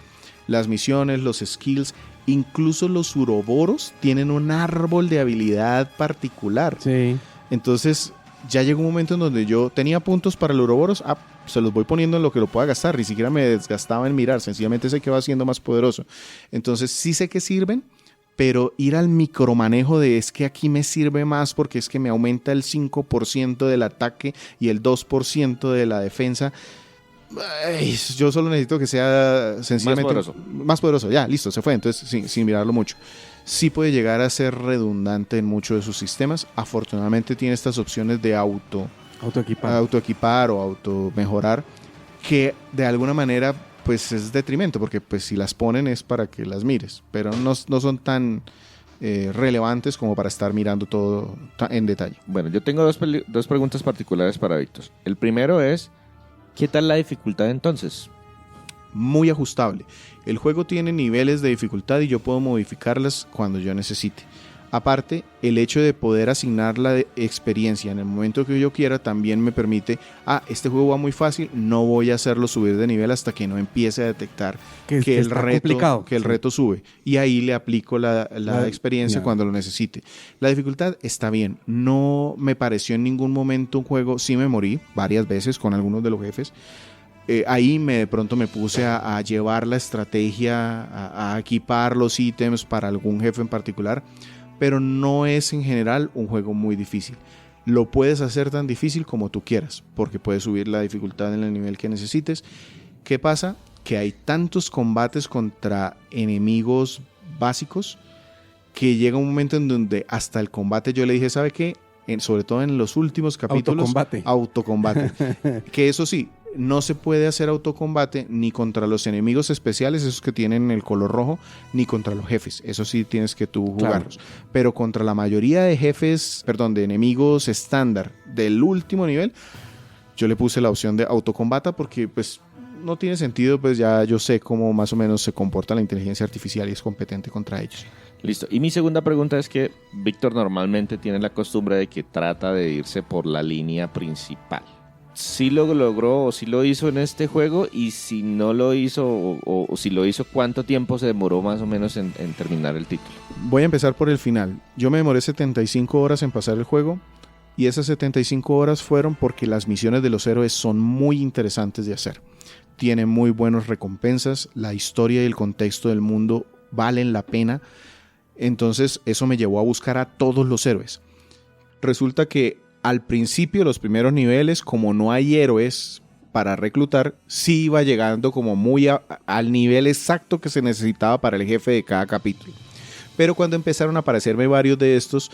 S2: Las misiones, los skills, incluso los uroboros tienen un árbol de habilidad particular.
S3: Sí.
S2: Entonces ya llegó un momento en donde yo tenía puntos para el uroboros, se los voy poniendo en lo que lo pueda gastar, ni siquiera me desgastaba en mirar, sencillamente sé que va siendo más poderoso. Entonces sí sé que sirven, pero ir al micromanejo de es que aquí me sirve más porque es que me aumenta el 5% del ataque y el 2% de la defensa, Yo solo necesito que sea sencillamente
S1: Más poderoso.
S2: Ya, listo, se fue. Entonces, sin mirarlo mucho. Sí puede llegar a ser redundante en muchos de sus sistemas. Afortunadamente tiene estas opciones de autoequipar o automejorar, que de alguna manera pues es detrimento, porque pues si las ponen es para que las mires, pero no son tan relevantes como para estar mirando todo en detalle.
S1: Bueno, yo tengo dos preguntas particulares para Víctor. El primero es, ¿qué tal la dificultad entonces?
S2: Muy ajustable. El juego tiene niveles de dificultad y yo puedo modificarlas cuando yo necesite. Aparte, el hecho de poder asignar la experiencia en el momento que yo quiera también me permite, este juego va muy fácil, no voy a hacerlo subir de nivel hasta que no empiece a detectar que el reto sube. Y ahí le aplico la experiencia cuando lo necesite. La dificultad está bien. No me pareció en ningún momento un juego, sí me morí varias veces con algunos de los jefes. Ahí de pronto me puse a llevar la estrategia, a equipar los ítems para algún jefe en particular, pero no es en general un juego muy difícil. Lo puedes hacer tan difícil como tú quieras, porque puedes subir la dificultad en el nivel que necesites. ¿Qué pasa? Que hay tantos combates contra enemigos básicos que llega un momento en donde hasta el combate yo le dije, ¿sabe qué? Sobre todo en los últimos capítulos, autocombate. Que eso sí, no se puede hacer autocombate ni contra los enemigos especiales, esos que tienen el color rojo, ni contra los jefes. Eso sí tienes que tú jugarlos. Claro. Pero contra la mayoría de de enemigos estándar del último nivel, yo le puse la opción de autocombate porque pues no tiene sentido, pues ya yo sé cómo más o menos se comporta la inteligencia artificial y es competente contra ellos.
S1: Listo. Y mi segunda pregunta es que Víctor normalmente tiene la costumbre de que trata de irse por la línea principal. ¿Sí lo logró o sí lo hizo en este juego? Y si no lo hizo o si lo hizo, ¿cuánto tiempo se demoró más o menos en terminar el título?
S2: Voy a empezar por el final. Yo me demoré 75 horas en pasar el juego y esas 75 horas fueron porque las misiones de los héroes son muy interesantes de hacer. Tienen muy buenas recompensas, la historia y el contexto del mundo valen la pena. Entonces eso me llevó a buscar a todos los héroes. Resulta que al principio, los primeros niveles, como no hay héroes para reclutar, sí iba llegando como muy al nivel exacto que se necesitaba para el jefe de cada capítulo. Pero cuando empezaron a aparecerme varios de estos,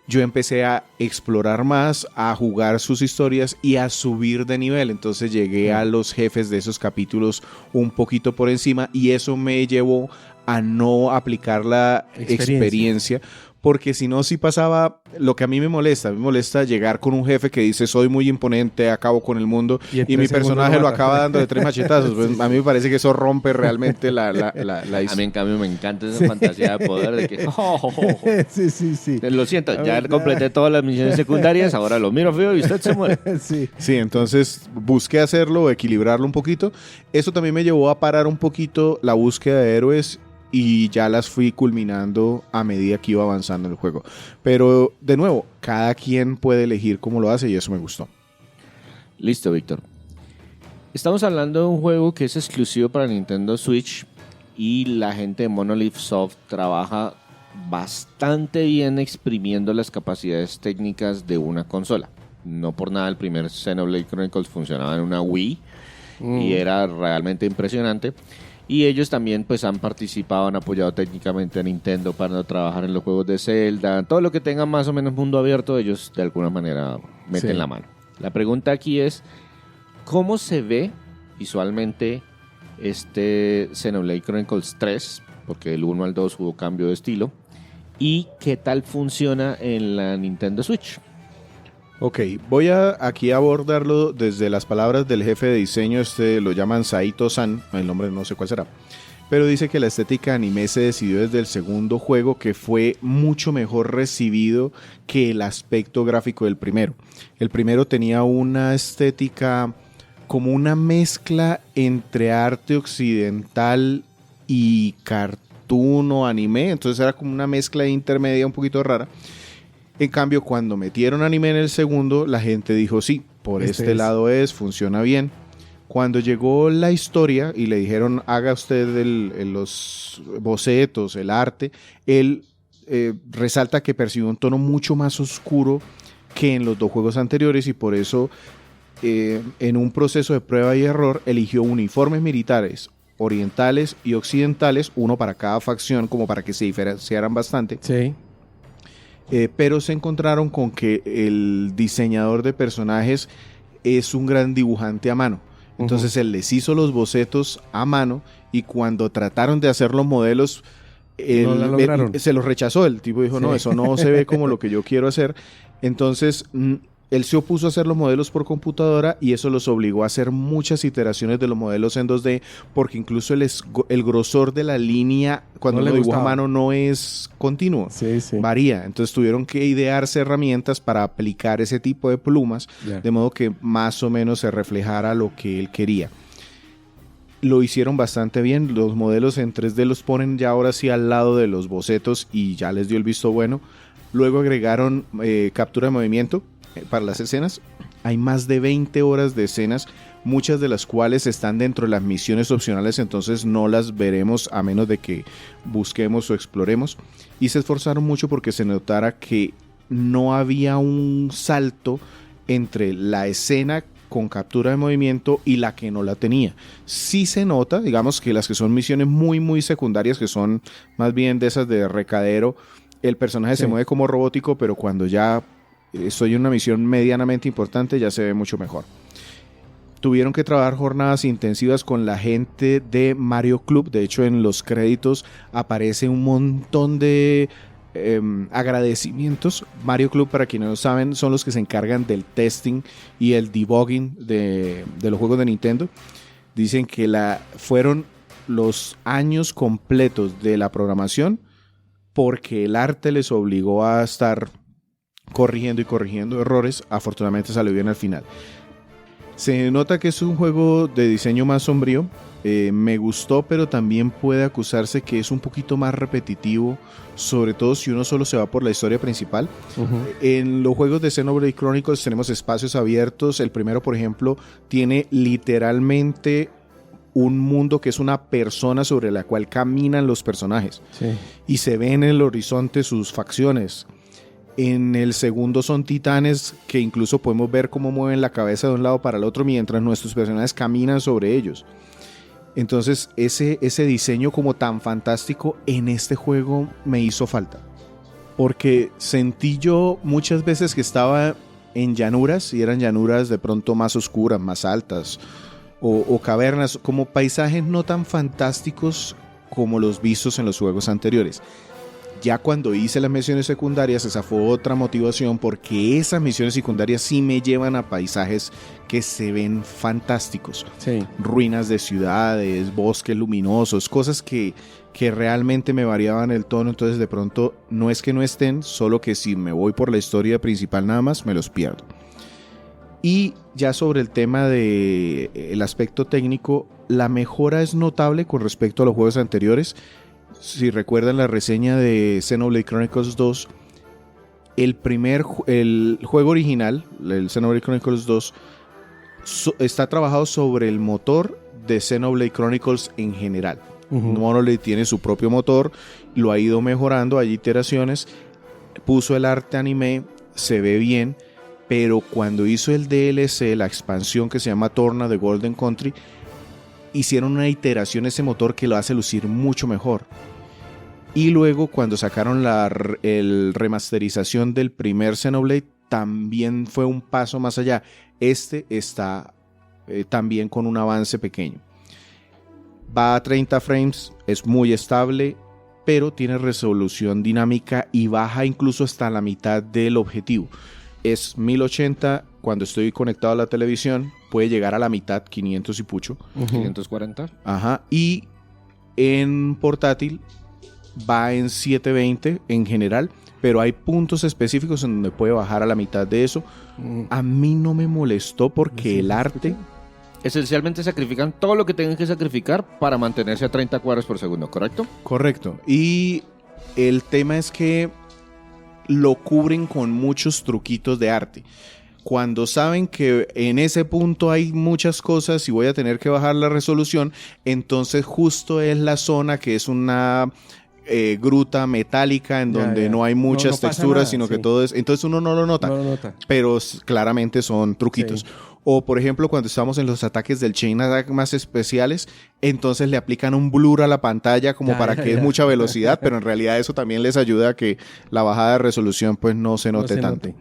S2: yo empecé a explorar más, a jugar sus historias y a subir de nivel. Entonces llegué a los jefes de esos capítulos un poquito por encima y eso me llevó a no aplicar la experiencia. Porque si no, sí pasaba lo que a mí me molesta llegar con un jefe que dice soy muy imponente, acabo con el mundo y mi personaje lo acaba dando de 3 machetazos. Pues, sí. A mí me parece que eso rompe realmente la
S1: A mí en cambio me encanta esa fantasía de poder de que
S3: Sí.
S1: Lo siento, ya completé todas las misiones secundarias, ahora lo miro feo y usted se muere.
S2: Sí, entonces busqué hacerlo, equilibrarlo un poquito. Eso también me llevó a parar un poquito la búsqueda de héroes y ya las fui culminando a medida que iba avanzando el juego. Pero, de nuevo, cada quien puede elegir cómo lo hace y eso me gustó.
S1: Listo, Víctor. Estamos hablando de un juego que es exclusivo para Nintendo Switch y la gente de Monolith Soft trabaja bastante bien exprimiendo las capacidades técnicas de una consola. No por nada el primer Xenoblade Chronicles funcionaba en una Wii y era realmente impresionante. Y ellos también pues han participado, han apoyado técnicamente a Nintendo para trabajar en los juegos de Zelda. Todo lo que tenga más o menos mundo abierto, ellos de alguna manera meten la mano. La pregunta aquí es, ¿cómo se ve visualmente este Xenoblade Chronicles 3? Porque del 1 al 2 hubo cambio de estilo. ¿Y qué tal funciona en la Nintendo Switch?
S2: Ok, voy a aquí abordarlo desde las palabras del jefe de diseño, lo llaman Saito-san, el nombre no sé cuál será, pero dice que la estética anime se decidió desde el segundo juego, que fue mucho mejor recibido que el aspecto gráfico del primero. El primero tenía una estética como una mezcla entre arte occidental y cartoon o anime, entonces era como una mezcla intermedia un poquito rara. En cambio, cuando metieron anime en el segundo, la gente dijo, sí, por este lado funciona bien. Cuando llegó la historia y le dijeron, haga usted los bocetos, el arte, él resalta que percibió un tono mucho más oscuro que en los dos juegos anteriores y por eso en un proceso de prueba y error, eligió uniformes militares orientales y occidentales, uno para cada facción, como para que se diferenciaran bastante.
S3: Sí.
S2: Pero se encontraron con que el diseñador de personajes es un gran dibujante a mano. Entonces él les hizo los bocetos a mano y cuando trataron de hacer los modelos,
S3: No la lograron.
S2: se los rechazó. El tipo dijo, no, eso no se ve como lo que yo quiero hacer. Entonces él se opuso a hacer los modelos por computadora y eso los obligó a hacer muchas iteraciones de los modelos en 2D, porque incluso el grosor de la línea cuando
S3: No le
S2: lo dibuja a
S3: gustaba.
S2: mano no es continuo,
S3: Sí, sí.
S2: varía. Entonces tuvieron que idearse herramientas para aplicar ese tipo de plumas,
S3: Ya.
S2: de modo que más o menos se reflejara lo que él quería. Lo hicieron bastante bien, los modelos en 3D los ponen ya ahora sí al lado de los bocetos y ya les dio el visto bueno. Luego agregaron captura de movimiento para las escenas. Hay más de 20 horas de escenas, muchas de las cuales están dentro de las misiones opcionales, entonces no las veremos a menos de que busquemos o exploremos. Y se esforzaron mucho porque se notara que no había un salto entre la escena con captura de movimiento y la que no la tenía. Sí se nota, digamos que las que son misiones muy muy secundarias, que son más bien de esas de recadero, el personaje se mueve como robótico, pero cuando ya estoy en una misión medianamente importante ya se ve mucho mejor. Tuvieron que trabajar jornadas intensivas con la gente de Mario Club. De hecho, en los créditos aparece un montón de agradecimientos. Mario Club, para quienes no saben, son los que se encargan del testing y el debugging de los juegos de Nintendo. Dicen que fueron los años completos de la programación porque el arte les obligó a estar corrigiendo y corrigiendo errores. Afortunadamente salió bien al final. Se nota que es un juego de diseño más sombrío. Me gustó, pero también puede acusarse que es un poquito más repetitivo, sobre todo si uno solo se va por la historia principal. En los juegos de Xenoblade Chronicles tenemos espacios abiertos. El primero, por ejemplo, tiene literalmente un mundo que es una persona sobre la cual caminan los personajes.
S3: Sí.
S2: Y se ven en el horizonte sus facciones. En el segundo son titanes que incluso podemos ver cómo mueven la cabeza de un lado para el otro mientras nuestros personajes caminan sobre ellos. Entonces ese diseño como tan fantástico en este juego me hizo falta. Porque sentí yo muchas veces que estaba en llanuras y eran llanuras de pronto más oscuras, más altas o cavernas, como paisajes no tan fantásticos como los vistos en los juegos anteriores. Ya cuando hice las misiones secundarias, esa fue otra motivación, porque esas misiones secundarias sí me llevan a paisajes que se ven fantásticos.
S3: Sí.
S2: Ruinas de ciudades, bosques luminosos, cosas que realmente me variaban el tono. Entonces de pronto no es que no estén, solo que si me voy por la historia principal nada más, me los pierdo. Y ya sobre el tema del aspecto técnico, la mejora es notable con respecto a los juegos anteriores. Si recuerdan la reseña de Xenoblade Chronicles 2, el juego original, el Xenoblade Chronicles 2, está trabajado sobre el motor de Xenoblade Chronicles en general. Monolith tiene su propio motor, lo ha ido mejorando, hay iteraciones, puso el arte anime, se ve bien, pero cuando hizo el DLC, la expansión que se llama Torna de Golden Country, hicieron una iteración ese motor que lo hace lucir mucho mejor. Y luego cuando sacaron el remasterización del primer Xenoblade, también fue un paso más allá. Este está también con un avance pequeño. Va a 30 frames, es muy estable, pero tiene resolución dinámica y baja incluso hasta la mitad del objetivo. Es 1080, cuando estoy conectado a la televisión, puede llegar a la mitad, 500 y pucho.
S1: 540.
S2: Ajá, y en portátil va en 720 en general, pero hay puntos específicos en donde puede bajar a la mitad de eso. A mí no me molestó porque el arte...
S1: Esencialmente sacrifican todo lo que tengan que sacrificar para mantenerse a 30 cuadros por segundo, ¿correcto?
S2: Correcto. Y el tema es que lo cubren con muchos truquitos de arte. Cuando saben que en ese punto hay muchas cosas y voy a tener que bajar la resolución, entonces justo es la zona que es una gruta metálica en donde no hay muchas texturas, nada, sino que todo es... Entonces uno no lo nota, pero claramente son truquitos. Sí. O, por ejemplo, cuando estamos en los ataques del Chain Attack más especiales, entonces le aplican un blur a la pantalla como para que es mucha velocidad, pero en realidad eso también les ayuda a que la bajada de resolución pues no se note tanto.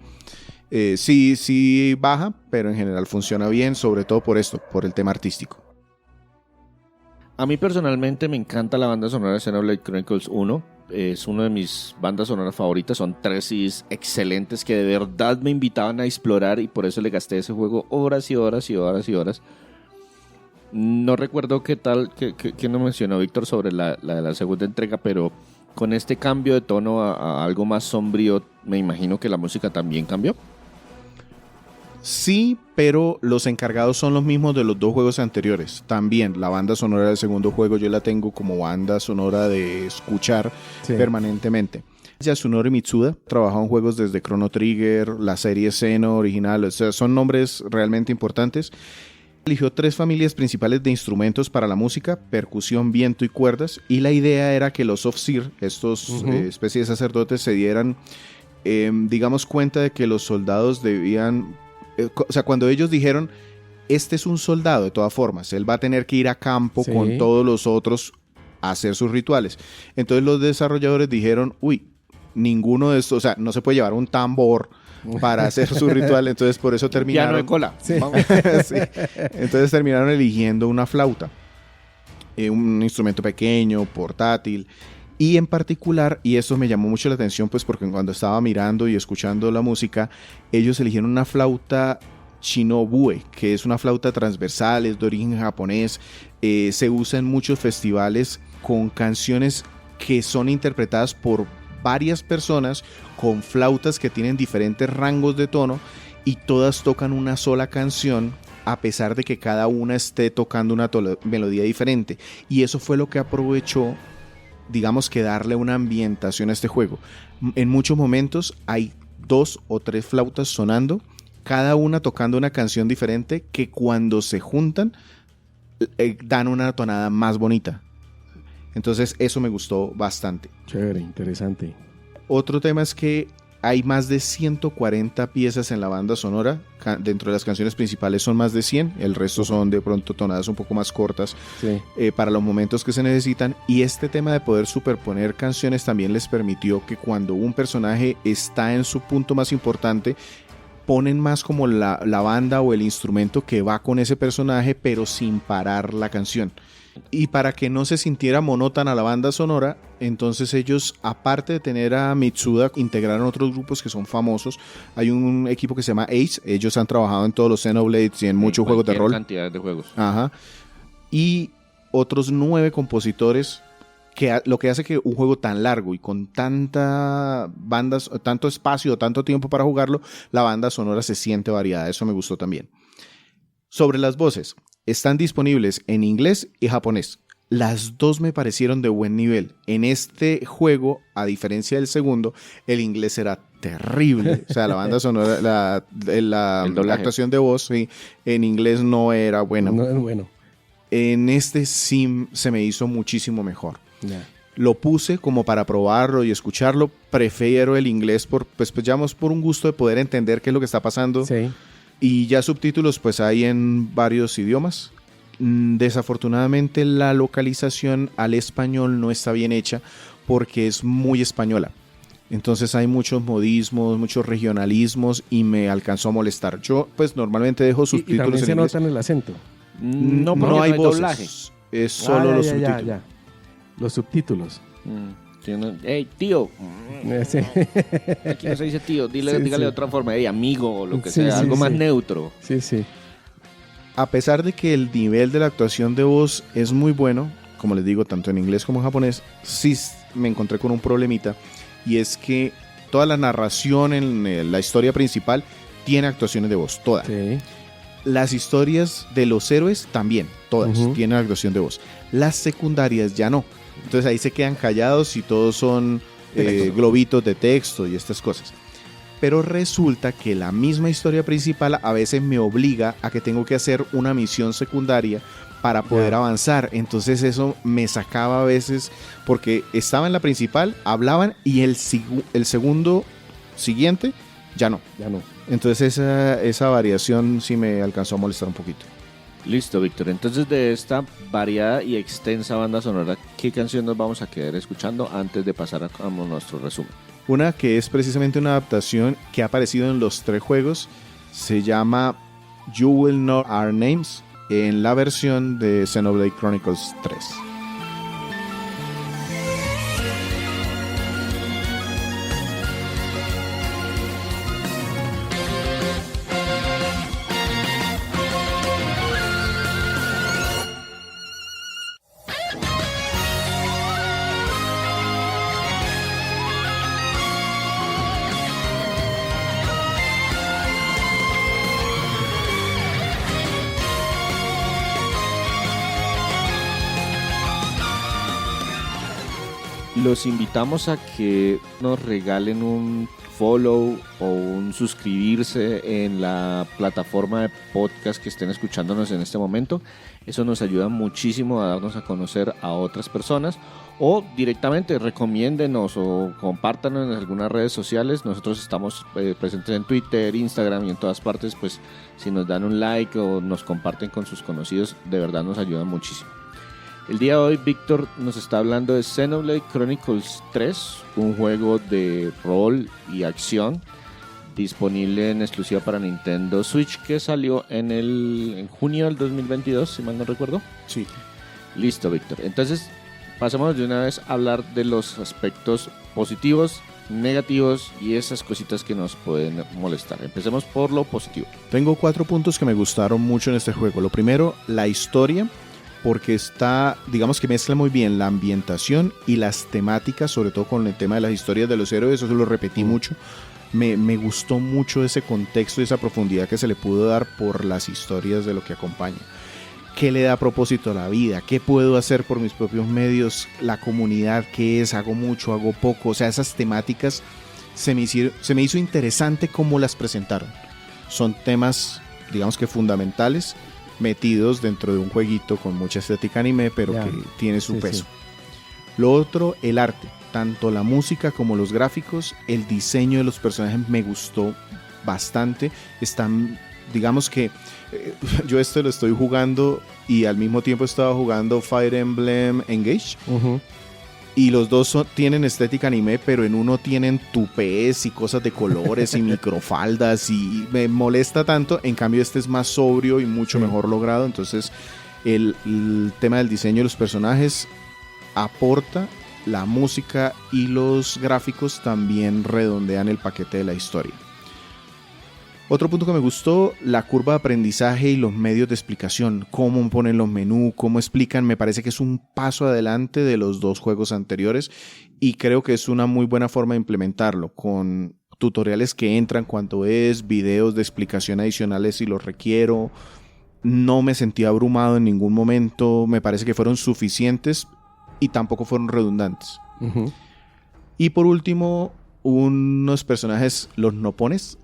S2: Sí baja, pero en general funciona bien, sobre todo por esto, por el tema artístico.
S1: A mí personalmente me encanta la banda sonora de Xenoblade Chronicles 1. Es una de mis bandas sonoras favoritas. Son 3 CDs excelentes que de verdad me invitaban a explorar y por eso le gasté ese juego horas y horas y horas y horas. No recuerdo qué tal, qué nos mencionó Víctor sobre la segunda entrega, pero con este cambio de tono a algo más sombrío, me imagino que la música también cambió.
S2: Sí, pero los encargados son los mismos de los 2 juegos anteriores. También la banda sonora del segundo juego yo la tengo como banda sonora de escuchar permanentemente. Yasunori Mitsuda trabajó en juegos desde Chrono Trigger, la serie Xeno original, o sea, son nombres realmente importantes. Eligió 3 familias principales de instrumentos para la música: percusión, viento y cuerdas, y la idea era que los Ofsir, estos especies de sacerdotes, se dieran digamos cuenta de que los soldados debían... O sea, cuando ellos dijeron, este es un soldado de todas formas, él va a tener que ir a campo con todos los otros a hacer sus rituales. Entonces los desarrolladores dijeron, ninguno de estos, o sea, no se puede llevar un tambor para hacer su ritual, entonces por eso terminaron...
S1: Piano de cola.
S2: Sí. Sí. Entonces terminaron eligiendo una flauta, un instrumento pequeño, portátil. Y en particular, y esto me llamó mucho la atención, pues porque cuando estaba mirando y escuchando la música, ellos eligieron una flauta Shinobue, que es una flauta transversal, es de origen japonés, se usa en muchos festivales con canciones que son interpretadas por varias personas con flautas que tienen diferentes rangos de tono y todas tocan una sola canción, a pesar de que cada una esté tocando una melodía diferente. Y eso fue lo que aprovechó, digamos, que darle una ambientación a este juego. En muchos momentos hay 2 o 3 flautas sonando, cada una tocando una canción diferente, que cuando se juntan dan una tonada más bonita. Entonces eso me gustó bastante.
S3: Chévere, interesante.
S2: Otro tema es que hay más de 140 piezas en la banda sonora. Dentro de las canciones principales son más de 100. El resto son de pronto tonadas un poco más cortas para los momentos que se necesitan. Y este tema de poder superponer canciones también les permitió que cuando un personaje está en su punto más importante, ponen más como la banda o el instrumento que va con ese personaje, pero sin parar la canción. Y para que no se sintiera monótona la banda sonora, entonces ellos, aparte de tener a Mitsuda, integraron otros grupos que son famosos. Hay un equipo que se llama Ace, ellos han trabajado en todos los Xenoblades y en muchos juegos de rol.
S1: Cantidad de juegos.
S2: Ajá. Y otros 9 compositores, que lo que hace que un juego tan largo y con tanta bandas, tanto espacio, tanto tiempo para jugarlo, la banda sonora se siente variada. Eso me gustó también. Sobre las voces, están disponibles en inglés y japonés. Las 2 me parecieron de buen nivel. En este juego, a diferencia del segundo, el inglés era terrible. O sea, la banda sonora, la actuación de voz, en inglés no era buena.
S3: No es bueno.
S2: En este sí se me hizo muchísimo mejor.
S3: Yeah.
S2: Lo puse como para probarlo y escucharlo. Prefiero el inglés por un gusto de poder entender qué es lo que está pasando.
S3: Sí.
S2: Y ya subtítulos pues hay en varios idiomas. Desafortunadamente la localización al español no está bien hecha porque es muy española. Entonces hay muchos modismos, muchos regionalismos y me alcanzó a molestar. Yo pues normalmente dejo subtítulos.
S3: ¿Y también se
S2: en inglés.
S3: nota en el acento?
S2: No hay voces.
S1: Doblaje.
S2: Es solo los subtítulos.
S3: Ya. Los subtítulos.
S1: Hey, tío.
S3: Sí.
S1: Aquí no se dice tío, dígale
S3: Sí.
S1: de otra forma, hey, amigo o lo que
S3: Sí,
S1: sea,
S3: sí,
S1: algo más
S3: sí.
S1: neutro.
S3: Sí.
S2: A pesar de que el nivel de la actuación de voz es muy bueno, como les digo, tanto en inglés como en japonés, sí me encontré con un problemita, y es que toda la narración en la historia principal tiene actuaciones de voz, todas.
S3: Sí.
S2: Las historias de los héroes también, todas tienen actuación de voz. Las secundarias ya no. Entonces ahí se quedan callados y todos son globitos de texto y estas cosas. pero resulta que la misma historia principal a veces me obliga a que tengo que hacer una misión secundaria para poder avanzar. Entonces eso me sacaba a veces, porque estaba en la principal, hablaban y el segundo siguiente ya no. Entonces esa variación sí me alcanzó a molestar un poquito.
S1: Listo, Víctor. Entonces, de esta variada y extensa banda sonora, ¿qué canción nos vamos a quedar escuchando antes de pasar a nuestro resumen?
S2: Una que es precisamente una adaptación que ha aparecido en los 3 juegos, se llama You Will Know Our Names, en la versión de Xenoblade Chronicles 3.
S1: Los invitamos a que nos regalen un follow o un suscribirse en la plataforma de podcast que estén escuchándonos en este momento. Eso nos ayuda muchísimo a darnos a conocer a otras personas, o directamente recomiéndenos o compártanos en algunas redes sociales. Nosotros estamos presentes en Twitter, Instagram y en todas partes. Pues si nos dan un like o nos comparten con sus conocidos, de verdad nos ayuda muchísimo. El día de hoy Víctor nos está hablando de Xenoblade Chronicles 3, un juego de rol y acción disponible en exclusiva para Nintendo Switch, que salió en junio del 2022, si mal no recuerdo.
S2: Sí.
S1: Listo, Víctor. Entonces, pasemos de una vez a hablar de los aspectos positivos, negativos y esas cositas que nos pueden molestar. Empecemos por lo positivo.
S2: Tengo 4 puntos que me gustaron mucho en este juego. Lo primero, la historia, porque digamos que mezcla muy bien la ambientación y las temáticas, sobre todo con el tema de las historias de los héroes. Eso lo repetí mucho. Me gustó mucho ese contexto y esa profundidad que se le pudo dar por las historias de lo que acompaña. ¿Qué le da propósito a la vida? ¿Qué puedo hacer por mis propios medios? La comunidad, ¿qué es? ¿Hago mucho? ¿Hago poco? O sea, esas temáticas se me hizo interesante cómo las presentaron. Son temas, digamos que fundamentales, metidos dentro de un jueguito con mucha estética anime, pero que tiene su peso. Lo otro, el arte. Tanto la música como los gráficos, el diseño de los personajes me gustó bastante. Están, digamos que yo lo estoy jugando y al mismo tiempo estaba jugando Fire Emblem Engage. Y los dos tienen estética anime, pero en uno tienen tupés y cosas de colores y microfaldas, y me molesta tanto. En cambio este es más sobrio y mucho mejor logrado. Entonces el tema del diseño de los personajes aporta. La música y los gráficos también redondean el paquete de la historia. Otro punto que me gustó, la curva de aprendizaje y los medios de explicación. Cómo ponen los menús, cómo explican. Me parece que es un paso adelante de los 2 juegos anteriores y creo que es una muy buena forma de implementarlo, con tutoriales que entran cuando es, videos de explicación adicionales si los requiero. No me sentí abrumado en ningún momento. Me parece que fueron suficientes y tampoco fueron redundantes. Y por último, unos personajes, los nopones.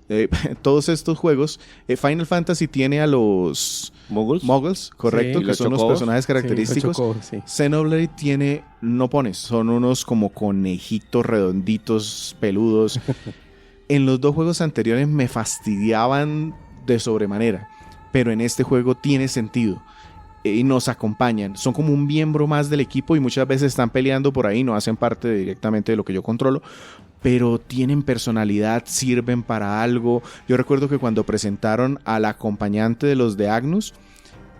S2: Todos estos juegos, Final Fantasy tiene a los Moguls, correcto, que son los personajes característicos. Xenoblade tiene nopones, son unos como conejitos redonditos, peludos. En los 2 juegos anteriores me fastidiaban de sobremanera, pero en este juego tiene sentido. Y nos acompañan, son como un miembro más del equipo y muchas veces están peleando por ahí, no hacen parte directamente de lo que yo controlo, pero tienen personalidad, sirven para algo. Yo recuerdo que cuando presentaron a la acompañante de los de Agnus,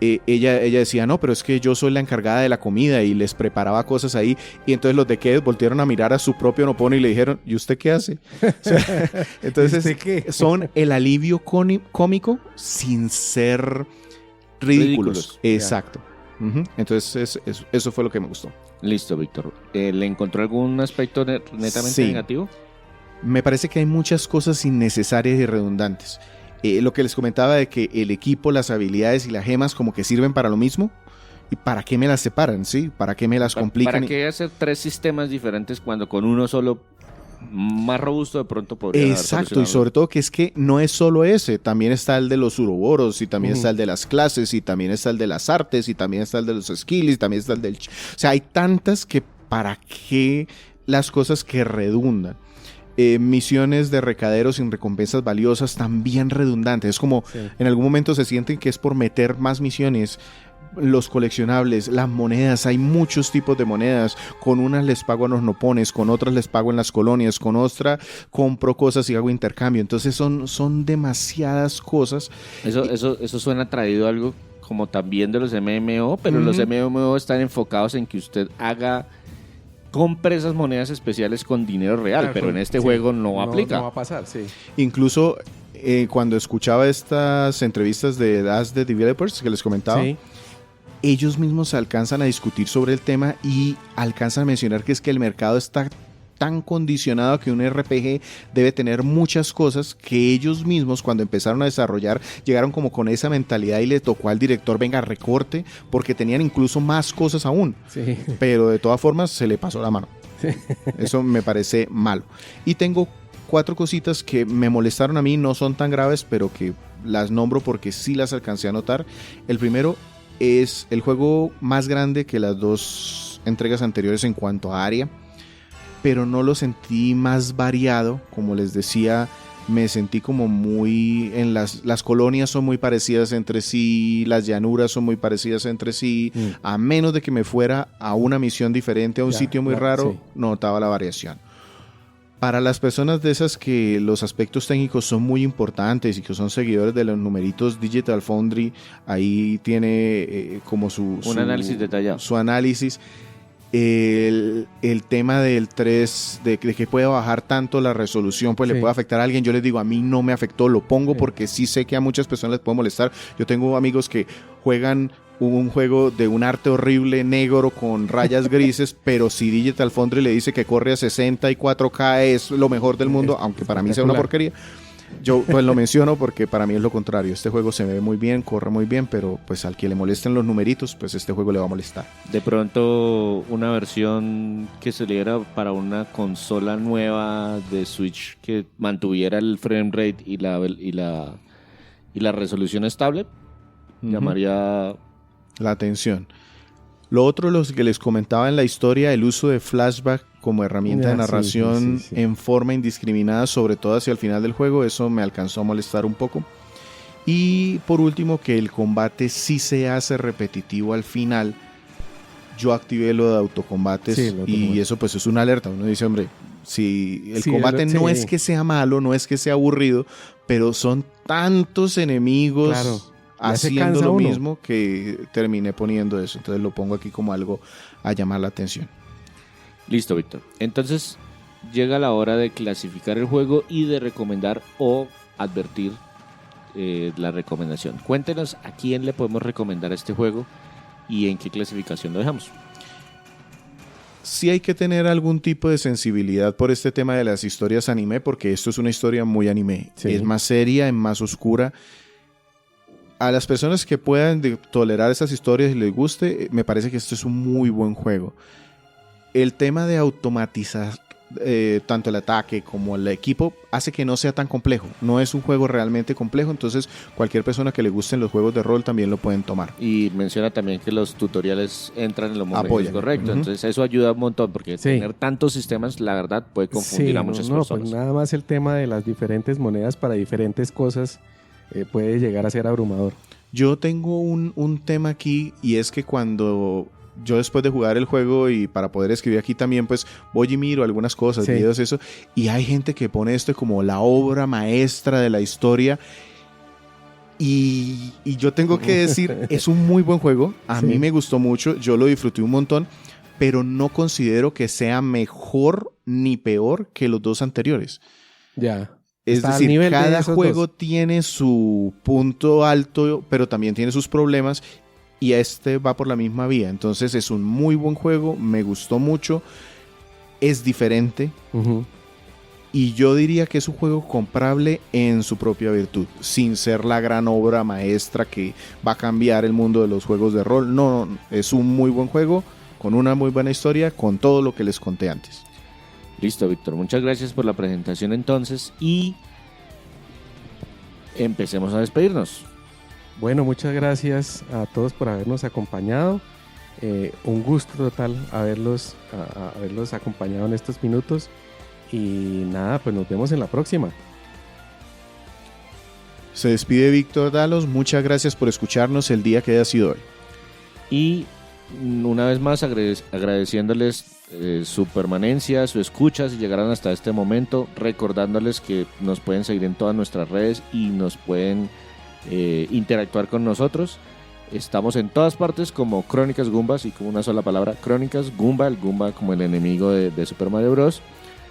S2: ella decía, no, pero es que yo soy la encargada de la comida, y les preparaba cosas ahí, y entonces los de Ked voltearon a mirar a su propio nopón y le dijeron, ¿y usted qué hace? O sea, entonces son el alivio cómico sin ser ridículos. Exacto. Entonces eso fue lo que me gustó.
S1: Listo, Víctor. ¿Le encontró algún aspecto netamente negativo?
S2: Me parece que hay muchas cosas innecesarias y redundantes. Lo que les comentaba de que el equipo, las habilidades y las gemas como que sirven para lo mismo. ¿Y para qué me las separan? ¿Sí? ¿Para qué me las complican?
S1: ¿Para qué hacer 3 sistemas diferentes cuando con uno solo más robusto de pronto podría haber
S2: Exacto, y
S1: solucionado.
S2: sobre todo que es que no es solo ese, también está el de los uroboros, y también está el de las clases, y también está el de las artes, y también está el de los skills, y también está el del... O sea, hay tantas que para qué las cosas que redundan. Misiones de recadero sin recompensas valiosas también redundantes. Es como
S3: Sí.
S2: en algún momento se sienten que es por meter más misiones. Los coleccionables, las monedas, hay muchos tipos de monedas. Con unas les pago a los nopones, con otras les pago en las colonias, con otra compro cosas y hago intercambio. Entonces son demasiadas cosas.
S1: Eso suena traído a algo como también de los MMO, pero los MMO están enfocados en que usted compre esas monedas especiales con dinero real,
S3: Claro,
S1: pero en este
S3: sí.
S1: juego no aplica.
S3: No va a pasar, sí.
S2: Incluso cuando escuchaba estas entrevistas de Ask the Developers que les comentaba,
S3: Sí.
S2: ellos mismos alcanzan a discutir sobre el tema y alcanzan a mencionar que es que el mercado está tan condicionado que un RPG debe tener muchas cosas que ellos mismos cuando empezaron a desarrollar llegaron como con esa mentalidad y le tocó al director, venga, recorte, porque tenían incluso más cosas aún,
S3: Sí.
S2: pero de todas formas se le pasó la mano. Eso me parece malo. Y tengo 4 cositas que me molestaron a mí, no son tan graves, pero que las nombro porque sí las alcancé a notar. El primero es el juego más grande que las 2 entregas anteriores en cuanto a área, pero no lo sentí más variado. Como les decía, me sentí como muy... las colonias son muy parecidas entre sí, las llanuras son muy parecidas entre sí, a menos de que me fuera a una misión diferente, a un sitio muy raro,
S3: sí.
S2: notaba la variación. Para las personas de esas que los aspectos técnicos son muy importantes y que son seguidores de los numeritos Digital Foundry, ahí tiene como
S1: Un análisis detallado.
S2: su análisis. El tema del 3, de que puede bajar tanto la resolución, pues
S3: Sí.
S2: le puede afectar a alguien. Yo les digo, a mí no me afectó, lo pongo porque sí sé que a muchas personas les puede molestar. Yo tengo amigos que juegan un juego de un arte horrible, negro, con rayas grises, pero si Digital Foundry le dice que corre a 60 y 4K es lo mejor del mundo, aunque para mí sea una porquería, yo pues lo menciono porque para mí es lo contrario. Este juego se ve muy bien, corre muy bien, pero pues al que le molesten los numeritos, pues este juego le va a molestar.
S1: De pronto una versión que saliera para una consola nueva de Switch que mantuviera el frame rate y la resolución estable, llamaría...
S2: la atención. Lo otro, los que les comentaba en la historia, el uso de flashback como herramienta de narración
S3: sí.
S2: en forma indiscriminada, sobre todo hacia el final del juego, eso me alcanzó a molestar un poco. Y por último, que el combate sí se hace repetitivo al final. Yo activé lo de autocombates
S3: Sí, lo
S2: y
S3: autocombate.
S2: eso pues es una alerta. Uno dice, hombre, si el
S3: Sí,
S2: combate no
S3: sí.
S2: es que sea malo, no es que sea aburrido, pero son tantos enemigos...
S3: Claro. Ya se
S2: haciendo
S3: cansa
S2: lo
S3: uno.
S2: mismo que terminé poniendo eso. Entonces lo pongo aquí como algo a llamar la atención.
S1: Listo, Víctor. Entonces llega la hora de clasificar el juego y de recomendar o advertir la recomendación. Cuéntenos a quién le podemos recomendar este juego y en qué clasificación lo dejamos.
S2: Sí hay que tener algún tipo de sensibilidad por este tema de las historias anime, porque esto es una historia muy anime.
S3: Sí.
S2: Es más seria, es más oscura. A las personas que puedan tolerar esas historias y les guste, me parece que esto es un muy buen juego. El tema de automatizar tanto el ataque como el equipo hace que no sea tan complejo. No es un juego realmente complejo, entonces cualquier persona que le gusten los juegos de rol también lo pueden tomar.
S1: Y menciona también que los tutoriales entran en los momentos
S2: Apoyan.
S1: correctos.
S2: Ujú.
S1: Entonces eso ayuda un montón porque
S3: Sí.
S1: tener tantos sistemas, la verdad, puede confundir a muchas personas.
S3: Pues nada más el tema de las diferentes monedas para diferentes cosas puede llegar a ser abrumador.
S2: Yo tengo un tema aquí y es que cuando yo después de jugar el juego y para poder escribir aquí también pues voy y miro algunas cosas,
S3: Sí.
S2: videos, eso, y hay gente que pone esto como la obra maestra de la historia y yo tengo que decir, es un muy buen juego, a
S3: Sí.
S2: mí me gustó mucho, yo lo disfruté un montón, pero no considero que sea mejor ni peor que los 2 anteriores.
S3: Ya.
S2: Es
S3: Está al
S2: decir,
S3: nivel de
S2: cada
S3: esos
S2: juego
S3: dos.
S2: tiene su punto alto, pero también tiene sus problemas y este va por la misma vía. Entonces es un muy buen juego, me gustó mucho, es diferente
S3: Ujú.
S2: y yo diría que es un juego comprable en su propia virtud, sin ser la gran obra maestra que va a cambiar el mundo de los juegos de rol. No, es un muy buen juego, con una muy buena historia, con todo lo que les conté antes.
S1: Listo, Víctor. Muchas gracias por la presentación entonces y empecemos a despedirnos.
S3: Bueno, muchas gracias a todos por habernos acompañado. Un gusto total haberlos acompañado en estos minutos. Y nada, pues nos vemos en la próxima.
S2: Se despide Víctor Dalos. Muchas gracias por escucharnos el día que haya sido hoy.
S1: Y una vez más agradeciéndoles su permanencia, su escucha, si llegaron hasta este momento, recordándoles que nos pueden seguir en todas nuestras redes y nos pueden interactuar con nosotros. Estamos en todas partes como Crónicas Goombas y como una sola palabra, Crónicas Goomba, el Goomba como el enemigo de Super Mario Bros.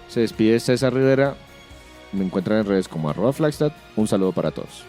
S1: Se despide César Rivera. Me encuentran en redes como @Flagstad. Un saludo para todos.